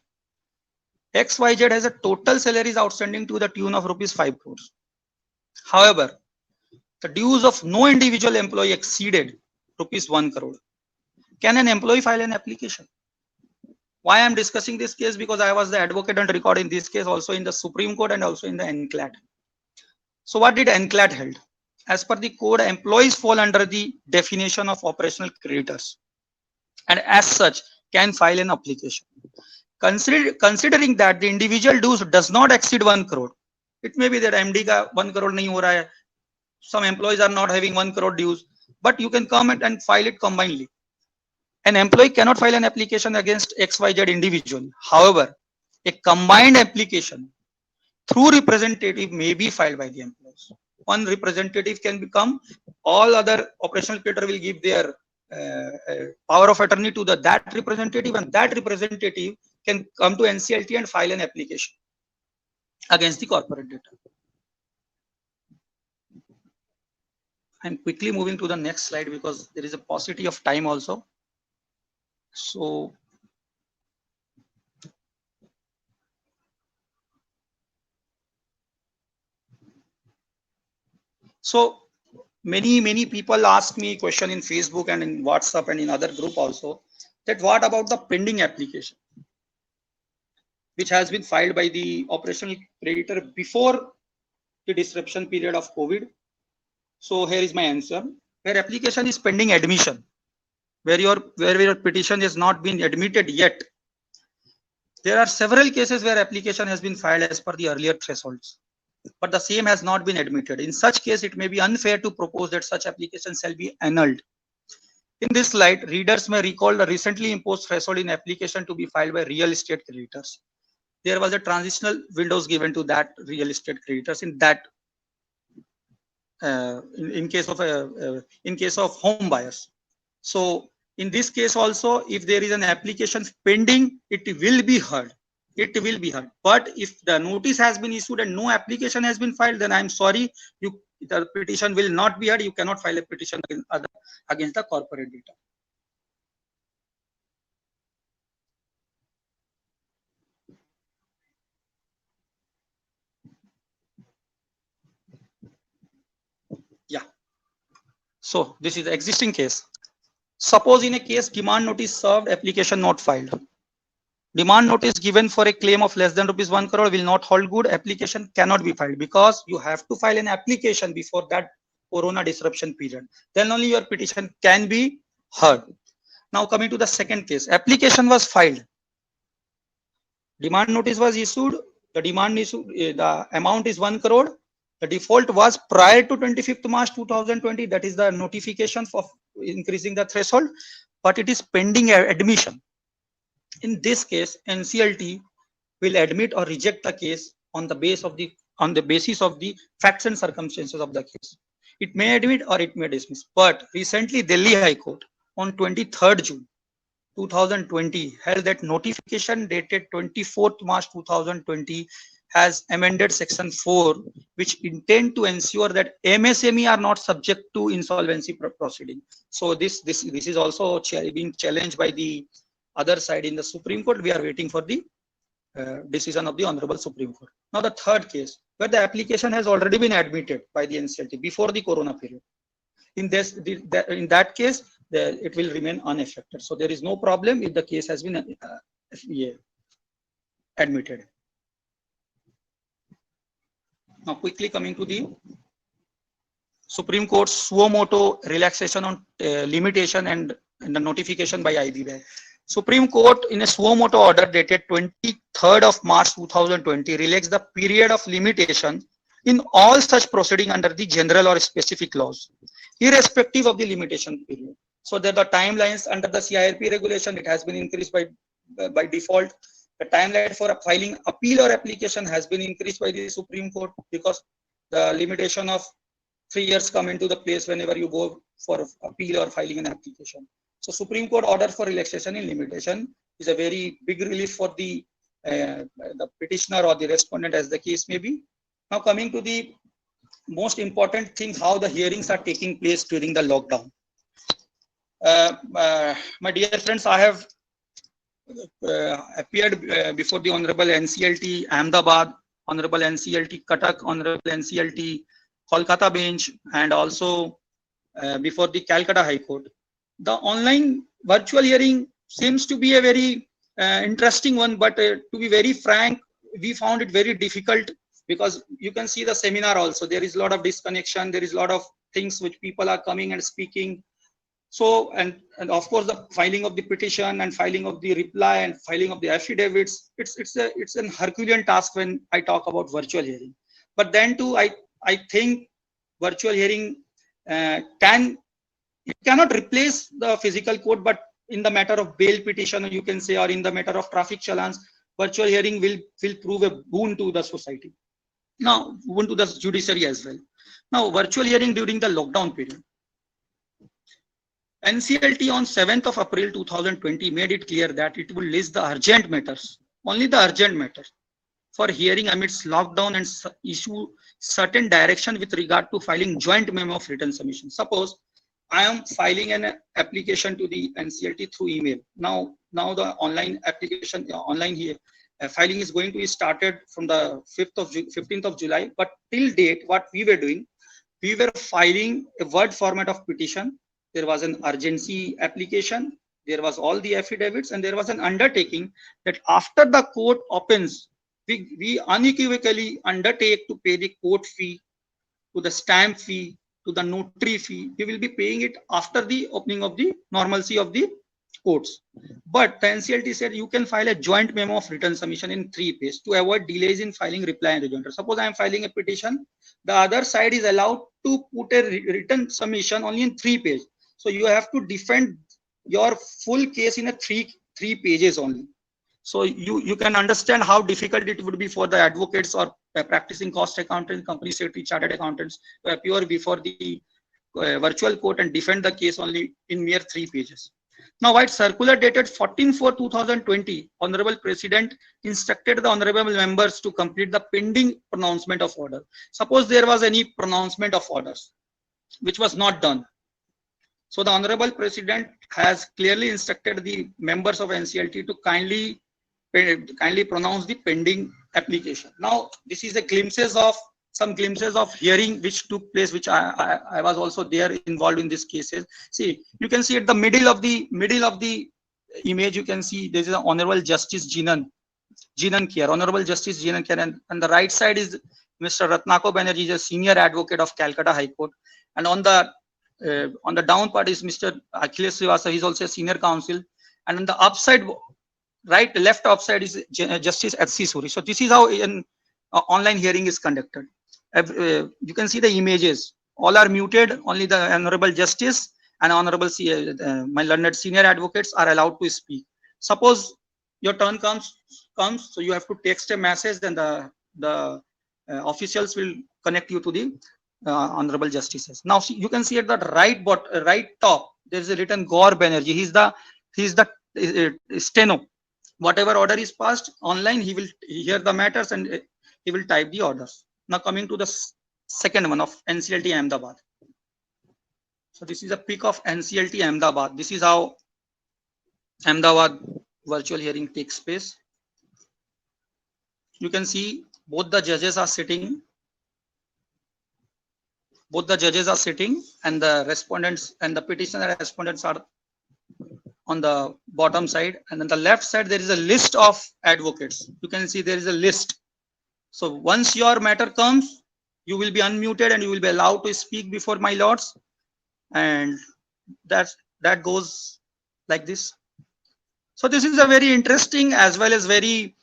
XYZ has a total salaries outstanding to the tune of rupees 5 crores. However, the dues of no individual employee exceeded rupees 1 crore. Can an employee file an application? Why I am discussing this case? Because I was the advocate and record in this case also in the Supreme Court and also in the NCLAT. So what did NCLAT held? As per the code, employees fall under the definition of operational creditors and as such can file an application. Considering that the individual dues does not exceed 1 crore. It may be that MD ka 1 crore nahi ho raha hai. Some employees are not having 1 crore dues, but you can come and file it combinedly. An employee cannot file an application against XYZ individual. However, a combined application through representative may be filed by the employees. One representative can become, all other operational creditor will give their power of attorney to that representative, and that representative can come to NCLT and file an application against the corporate debtor. I'm quickly moving to the next slide because there is a paucity of time also. So many people ask me question in Facebook and in WhatsApp and in other group also, that what about the pending application which has been filed by the operational creditor before the disruption period of COVID. So here is my answer. Where application is pending admission, where your petition has not been admitted yet, there are several cases where application has been filed as per the earlier thresholds, but the same has not been admitted. In such case, it may be unfair to propose that such application shall be annulled. In this slide, readers may recall the recently imposed threshold in application to be filed by real estate creditors. There was a transitional windows given to that real estate creditors in that in case of home buyers. So in this case also, if there is an application pending, it will be heard. It will be heard. But if the notice has been issued and no application has been filed, then I'm sorry, the petition will not be heard. You cannot file a petition against the corporate debtor. Yeah. So this is the existing case. Suppose in a case demand notice served, application not filed. Demand notice given for a claim of less than rupees 1 crore will not hold good. Application cannot be filed because you have to file an application before that corona disruption period. Then only your petition can be heard. Now coming to the second case, application was filed. Demand notice was issued. The amount is 1 crore. The default was prior to 25th March 2020. That is the notification for increasing the threshold, but it is pending admission. In this case, NCLT will admit or reject the case on the basis of the facts and circumstances of the case. It may admit or it may dismiss. But recently, Delhi High Court on 23rd June 2020 held that notification dated 24th March 2020 has amended section 4, which intend to ensure that MSME are not subject to insolvency proceeding. So this is also being challenged by the other side in the Supreme Court. We are waiting for the decision of the Honorable Supreme Court. Now the third case, where the application has already been admitted by the NCLT before the corona period. In that case, it will remain unaffected. So there is no problem if the case has been admitted. Now quickly coming to the Supreme Court's suo motu relaxation on limitation and the notification by IBBI. Supreme Court in a suo motu order dated 23rd of March 2020 relaxed the period of limitation in all such proceeding under the general or specific laws, irrespective of the limitation period. So that the timelines under the CIRP regulation, it has been increased by default. The timeline for filing appeal or application has been increased by the Supreme Court because the limitation of 3 years come into the place whenever you go for appeal or filing an application. So Supreme Court order for relaxation in limitation is a very big relief for the petitioner or the respondent, as the case may be. Now coming to the most important thing, how the hearings are taking place during the lockdown. My dear friends, I have appeared before the Honorable NCLT Ahmedabad, Honorable NCLT Cuttack, Honorable NCLT Kolkata bench, and also before the Calcutta High Court. The online virtual hearing seems to be a very interesting one, but to be very frank, we found it very difficult, because you can see the seminar also. There is a lot of disconnection. There is a lot of things which people are coming and speaking. So, and of course, the filing of the petition and filing of the reply and filing of the affidavits, it's an Herculean task when I talk about virtual hearing. But then too, I think virtual hearing it cannot replace the physical court, but in the matter of bail petition, you can say, or in the matter of traffic challans, virtual hearing will prove a boon to the society. Now, boon to the judiciary as well. Now, virtual hearing during the lockdown period. NCLT on 7th of April 2020 made it clear that it will list the urgent matters, only the urgent matters, for hearing amidst lockdown and issue certain direction with regard to filing joint memo of written submission. Suppose I am filing an application to the NCLT through email. Now the online application, online here, filing is going to be started from the 15th of July. But till date, what we were doing, we were filing a Word format of petition. There was an urgency application. There was all the affidavits, and there was an undertaking that after the court opens, we unequivocally undertake to pay the court fee, to the stamp fee, to the notary fee. We will be paying it after the opening of the normalcy of the courts. But the NCLT said you can file a joint memo of written submission in 3 pages to avoid delays in filing reply and rejoinder. Suppose I am filing a petition, the other side is allowed to put a written submission only in 3 pages. So you have to defend your full case in a three pages only. So you can understand how difficult it would be for the advocates or practicing cost accountants, company secretary, chartered accountants to appear before the virtual court and defend the case only in mere 3 pages. Now, while circular dated 14/4/2020, Honorable President instructed the honorable members to complete the pending pronouncement of order. Suppose there was any pronouncement of orders which was not done. So the Honorable President has clearly instructed the members of NCLT to kindly pronounce the pending application. Now, this is some glimpses of hearing which took place, which I was also there involved in these cases. See, you can see at the middle of the image, you can see there is an Honorable Justice Jinan Kher, Honorable Justice Jinan Kher, and the right side is Mr. Ratnako Banerjee, is a senior advocate of Calcutta High Court, and on the down part is Mr. Akhilesh Srivastava. He's also a senior counsel, and on the upside, left upside is Justice H.C. Suri. So this is how an online hearing is conducted. You can see the images. All are muted. Only the Honorable Justice and Honorable my learned senior advocates are allowed to speak. Suppose your turn comes, so you have to text a message, then the officials will connect you to the honorable justices. Now you can see at the right top there is a written Gaur Banerjee. He's the steno. Whatever order is passed online, he will hear the matters and he will type the orders. Now coming to the second one of NCLT Ahmedabad. So this is a pic of NCLT Ahmedabad. This is how Ahmedabad virtual hearing takes place. You can see both the judges are sitting. Both the judges are sitting, and the respondents and the petitioner respondents are on the bottom side. And on the left side, there is a list of advocates. You can see there is a list. So once your matter comes, you will be unmuted and you will be allowed to speak before my lords. And that goes like this. So this is a very interesting as well as very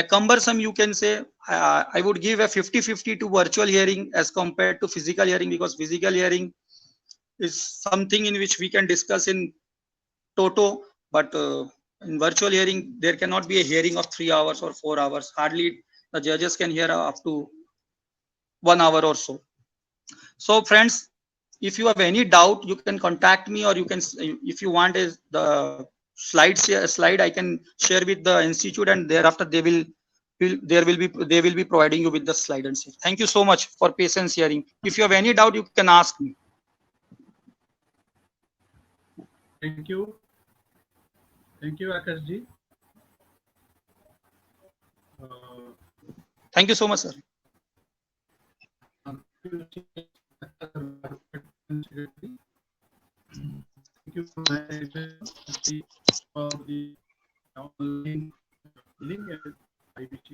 cumbersome, you can say. I would give a 50-50 to virtual hearing as compared to physical hearing, because physical hearing is something in which we can discuss in toto, but in virtual hearing, there cannot be a hearing of 3 hours or 4 hours. Hardly the judges can hear up to 1 hour or so. So friends, if you have any doubt, you can contact me, or you can, if you want the slide I can share with the institute, and thereafter they will be providing you with the slide and say. Thank you so much for patience hearing. If you have any doubt, you can ask me. Thank you. Thank you, Akash ji. Thank you so much, sir. Thank you for the online link and IBC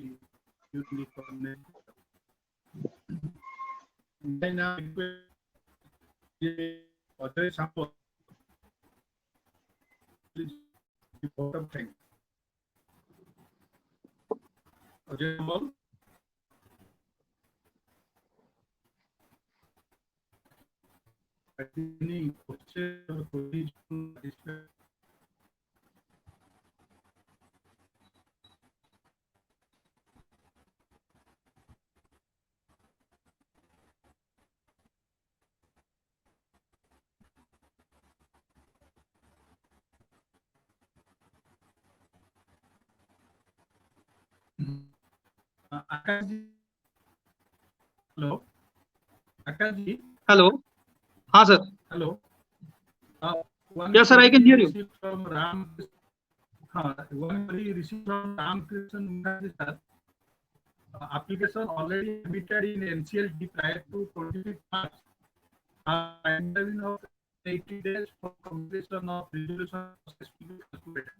using for then now other sample bottom thing. Ajay Amal. Any question or position? Akash ji. Hello. Akash ji. Hello. हाँ sir. Hello. Yes, sir, I can hear you. From one query received from Ramkrishnan Mukherjee sir. Application already submitted in NCLT prior to 25th March. Timeline of 80 days for completion of resolution process to be calculated.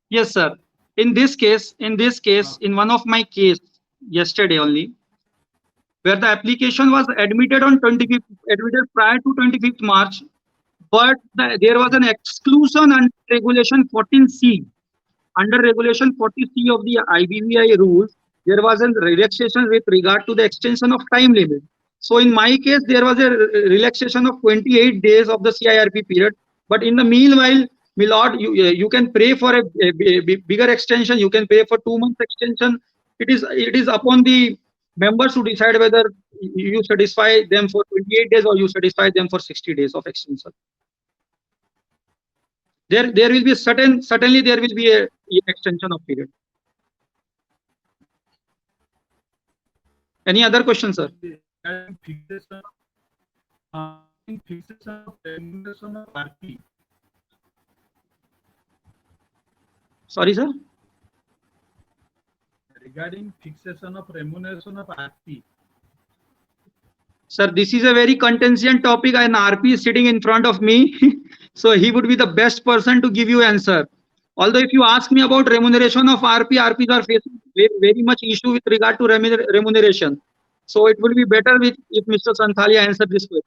Yes, sir. In this case, in one of my case yesterday only, where the application was admitted on 25th, admitted prior to 25th March, but there was an exclusion under Regulation 14C. Under Regulation 40C of the IBVI rules, there was a relaxation with regard to the extension of time limit. So in my case, there was a relaxation of 28 days of the CIRP period. But in the meanwhile, my lord, you can pray for a bigger extension. You can pay for 2 months extension. It is upon the members to decide whether you satisfy them for 28 days or you satisfy them for 60 days of extension. There will be certainly there will be a extension of period. Any other question, sir? Fixation of remuneration of RP. Sorry, sir. Regarding fixation of remuneration of RP. Sir, this is a very contentious topic and RP is sitting in front of me. So he would be the best person to give you answer. Although if you ask me about remuneration of RPs are facing very much issue with regard to remuneration. So it would be better if Mr. Santhalia answered this question.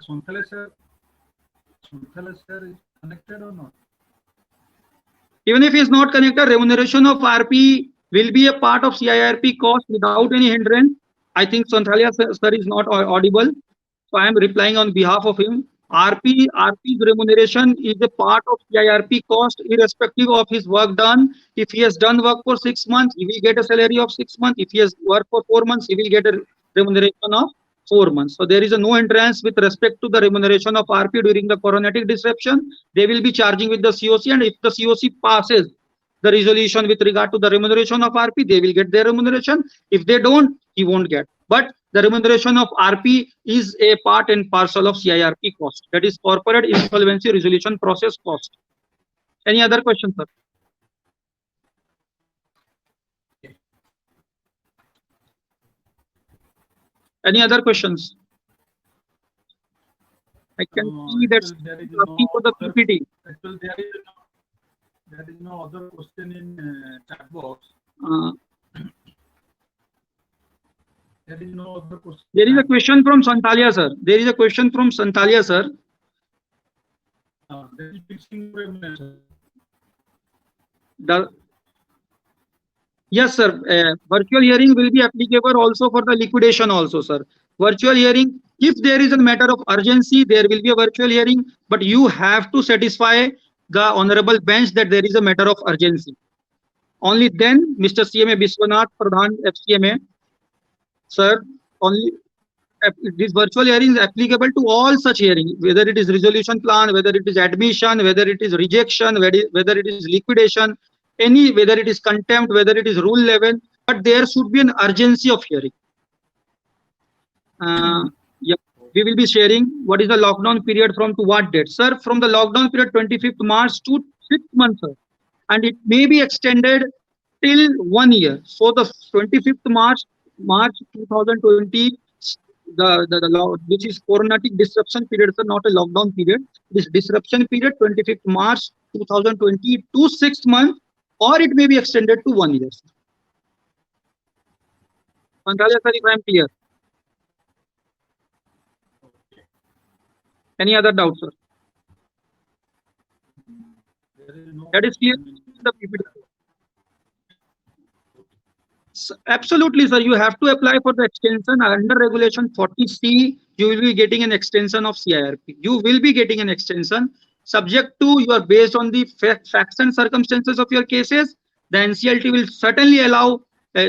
Santhalia sir is connected or not? Even if he is not connected, remuneration of RP will be a part of CIRP cost without any hindrance. I think Santhalia sir is not audible. So I am replying on behalf of him. RP's remuneration is a part of CIRP cost irrespective of his work done. If he has done work for 6 months, he will get a salary of 6 months. If he has worked for 4 months, he will get a remuneration of 4 months. So there is a no hindrance with respect to the remuneration of RP during the coronatic disruption. They will be charging with the COC, and if the COC passes the resolution with regard to the remuneration of RP, they will get their remuneration. If they don't, he won't get. But the remuneration of RP is a part and parcel of CIRP cost. That is corporate insolvency resolution process cost. Any other question, sir? Any other questions? I can see that There is asking for the PPT. Actually, there is no other question in chat box. There is no other question. There is a question from Santhalia, sir. There is a question from Santhalia, sir. There is fixing remuneration. Yes, sir. Virtual hearing will be applicable also for the liquidation also, sir. Virtual hearing, if there is a matter of urgency, there will be a virtual hearing, but you have to satisfy the honorable bench that there is a matter of urgency. Only then, Mr. CMA Biswanath Pradhan, FCMA, sir, only this virtual hearing is applicable to all such hearings, whether it is resolution plan, whether it is admission, whether it is rejection, whether it is liquidation, whether it is contempt, whether it is rule 11, but there should be an urgency of hearing. Yeah. we will be sharing what is the lockdown period from to what date. Sir, from the lockdown period 25th March to 6 months, sir. And it may be extended till 1 year. So the 25th March 2020, which is coronatic disruption period, sir, not a lockdown period. This disruption period 25th March 2020 to 6 months, or it may be extended to 1 year. Santalia, sir, if I am clear. Any other doubt, sir? There is no. That is clear in the PPT. Absolutely, sir. You have to apply for the extension under regulation 40C. You will be getting an extension of CIRP. You will be getting an extension subject to you are based on the facts and circumstances of your cases. The NCLT will certainly allow,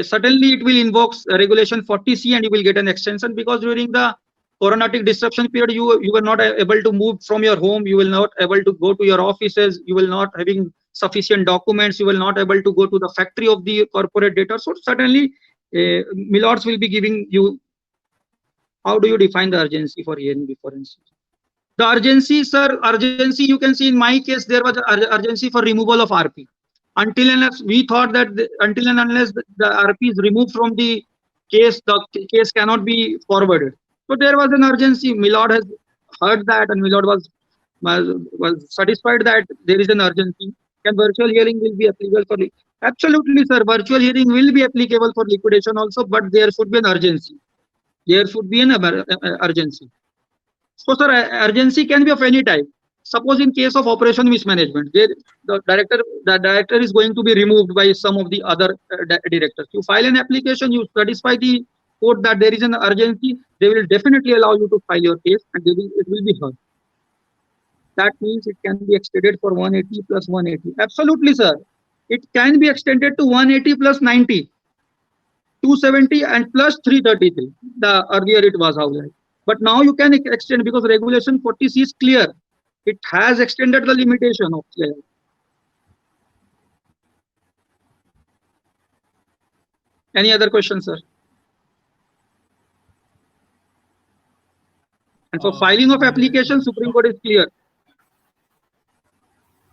certainly it will invoke regulation 40C and you will get an extension, because during the coronatic disruption period, you were not able to move from your home. You will not able to go to your offices. You will not having sufficient documents. You will not able to go to the factory of the corporate data. So certainly, Milords will be giving you. How do you define the urgency for hearing before NCLT? The urgency, sir, urgency. You can see in my case there was urgency for removal of RP. Until and unless we thought that until and unless the RP is removed from the case cannot be forwarded. So there was an urgency. Milord has heard that, and Milord was satisfied that there is an urgency. And virtual hearing will be applicable for absolutely, sir. Virtual hearing will be applicable for liquidation also, but there should be an urgency. There should be an urgency. So, sir, urgency can be of any type. Suppose in case of operation mismanagement, the director is going to be removed by some of the other directors. You file an application, you satisfy the court that there is an urgency, they will definitely allow you to file your case, and it will be heard. That means it can be extended for 180 plus 180. Absolutely, sir. It can be extended to 180 plus 90, 270 and plus 333. The earlier it was outright. But now you can extend, because regulation 40C is clear. It has extended the limitation of CIR. Any other questions, sir? And for filing of application, Supreme Court is clear.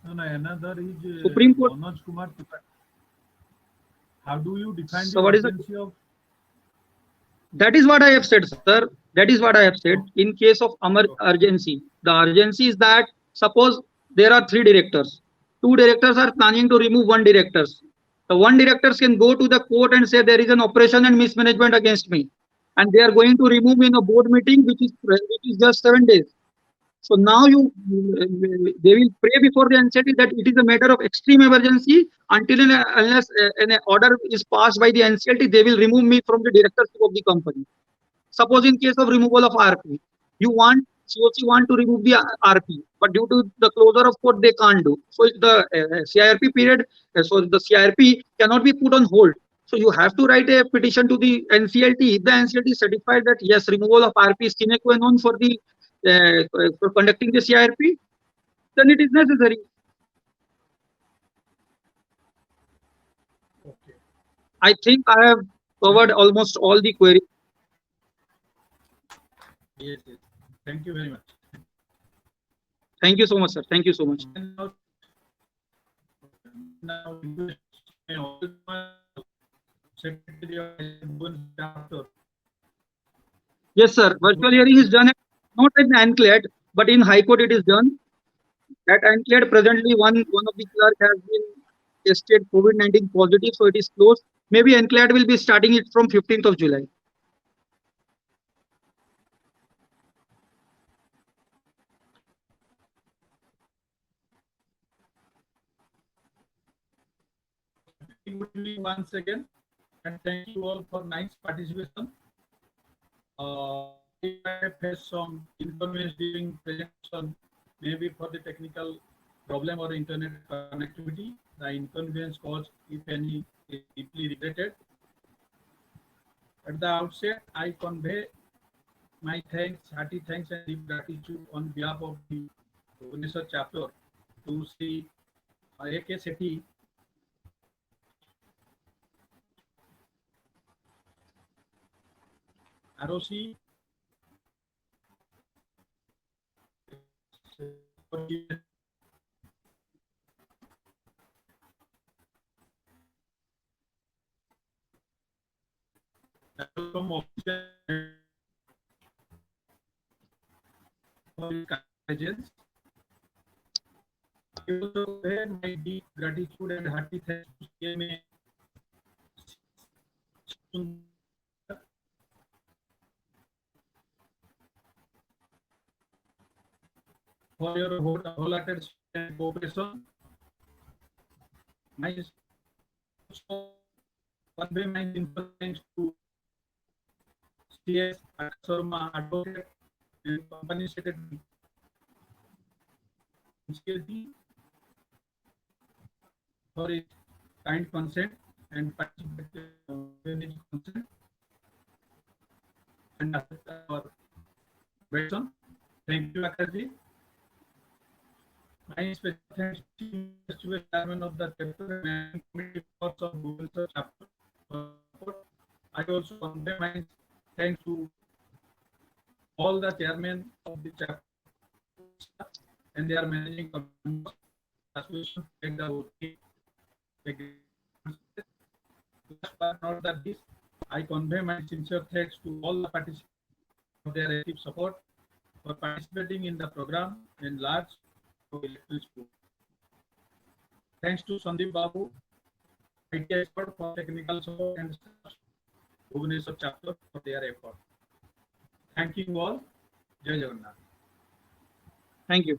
No, another is Supreme Court. Manoj Kumar. How do you define So the what is urgency of? That is what I have said, sir. That is what I have said. In case of urgency, the urgency is that suppose there are 3 directors. 2 directors are planning to remove 1 director. The 1 director can go to the court and say there is an operation and mismanagement against me, and they are going to remove me in a board meeting, which is just 7 days. So now they will pray before the NCLT that it is a matter of extreme emergency. Until and unless an order is passed by the NCLT, they will remove me from the directorship of the company. Suppose in case of removal of RP, COC want to remove the RP, but due to the closure of court, they can't do. So the CIRP period, so the CIRP cannot be put on hold. So you have to write a petition to the NCLT. If the NCLT is certified that yes, removal of RP is sine qua non for the for conducting the CIRP, then it is necessary. Okay. I think I have covered almost all the queries. Yes, yes. Thank you very much. Thank you so much, sir. Thank you so much. Now, Yes, sir. Virtual hearing is done not at NCLAT, but in High Court it is done. At NCLAT, presently one of the clerk has been tested COVID-19 positive, so it is closed. Maybe NCLAT will be starting it from 15th of July. Once again, and thank you all for nice participation. If I face some inconvenience during presentation, maybe for the technical problem or internet connectivity, the inconvenience caused, if any, is deeply regretted. At the outset, I convey my thanks, hearty thanks and deep gratitude on behalf of the Bhubaneswar chapter to Sri A.K. Sethi, ROC, welcome officers for your guidance. I also convey my deep gratitude and hearty thanks to CMA for your wholehearted cooperation. My also convey my sincere thanks to CS Sharma, advocate and company secretary, CLT, for his kind consent and participatory consent and accept our question. Thank you, Akarji. My special thanks to the chairman of the chapter and committee of Bhubaneswar chapter. I also convey my thanks to all the chairmen of the chapter and their managing committee association and the OT. Last but not the least, I convey my sincere thanks to all the participants for their active support for participating in the program in large electoral school. Thanks to Sandeep Babu, IT expert for technical support and Bhubaneswar chapter for their effort. Thank you all. Jai Jagannath. Thank you.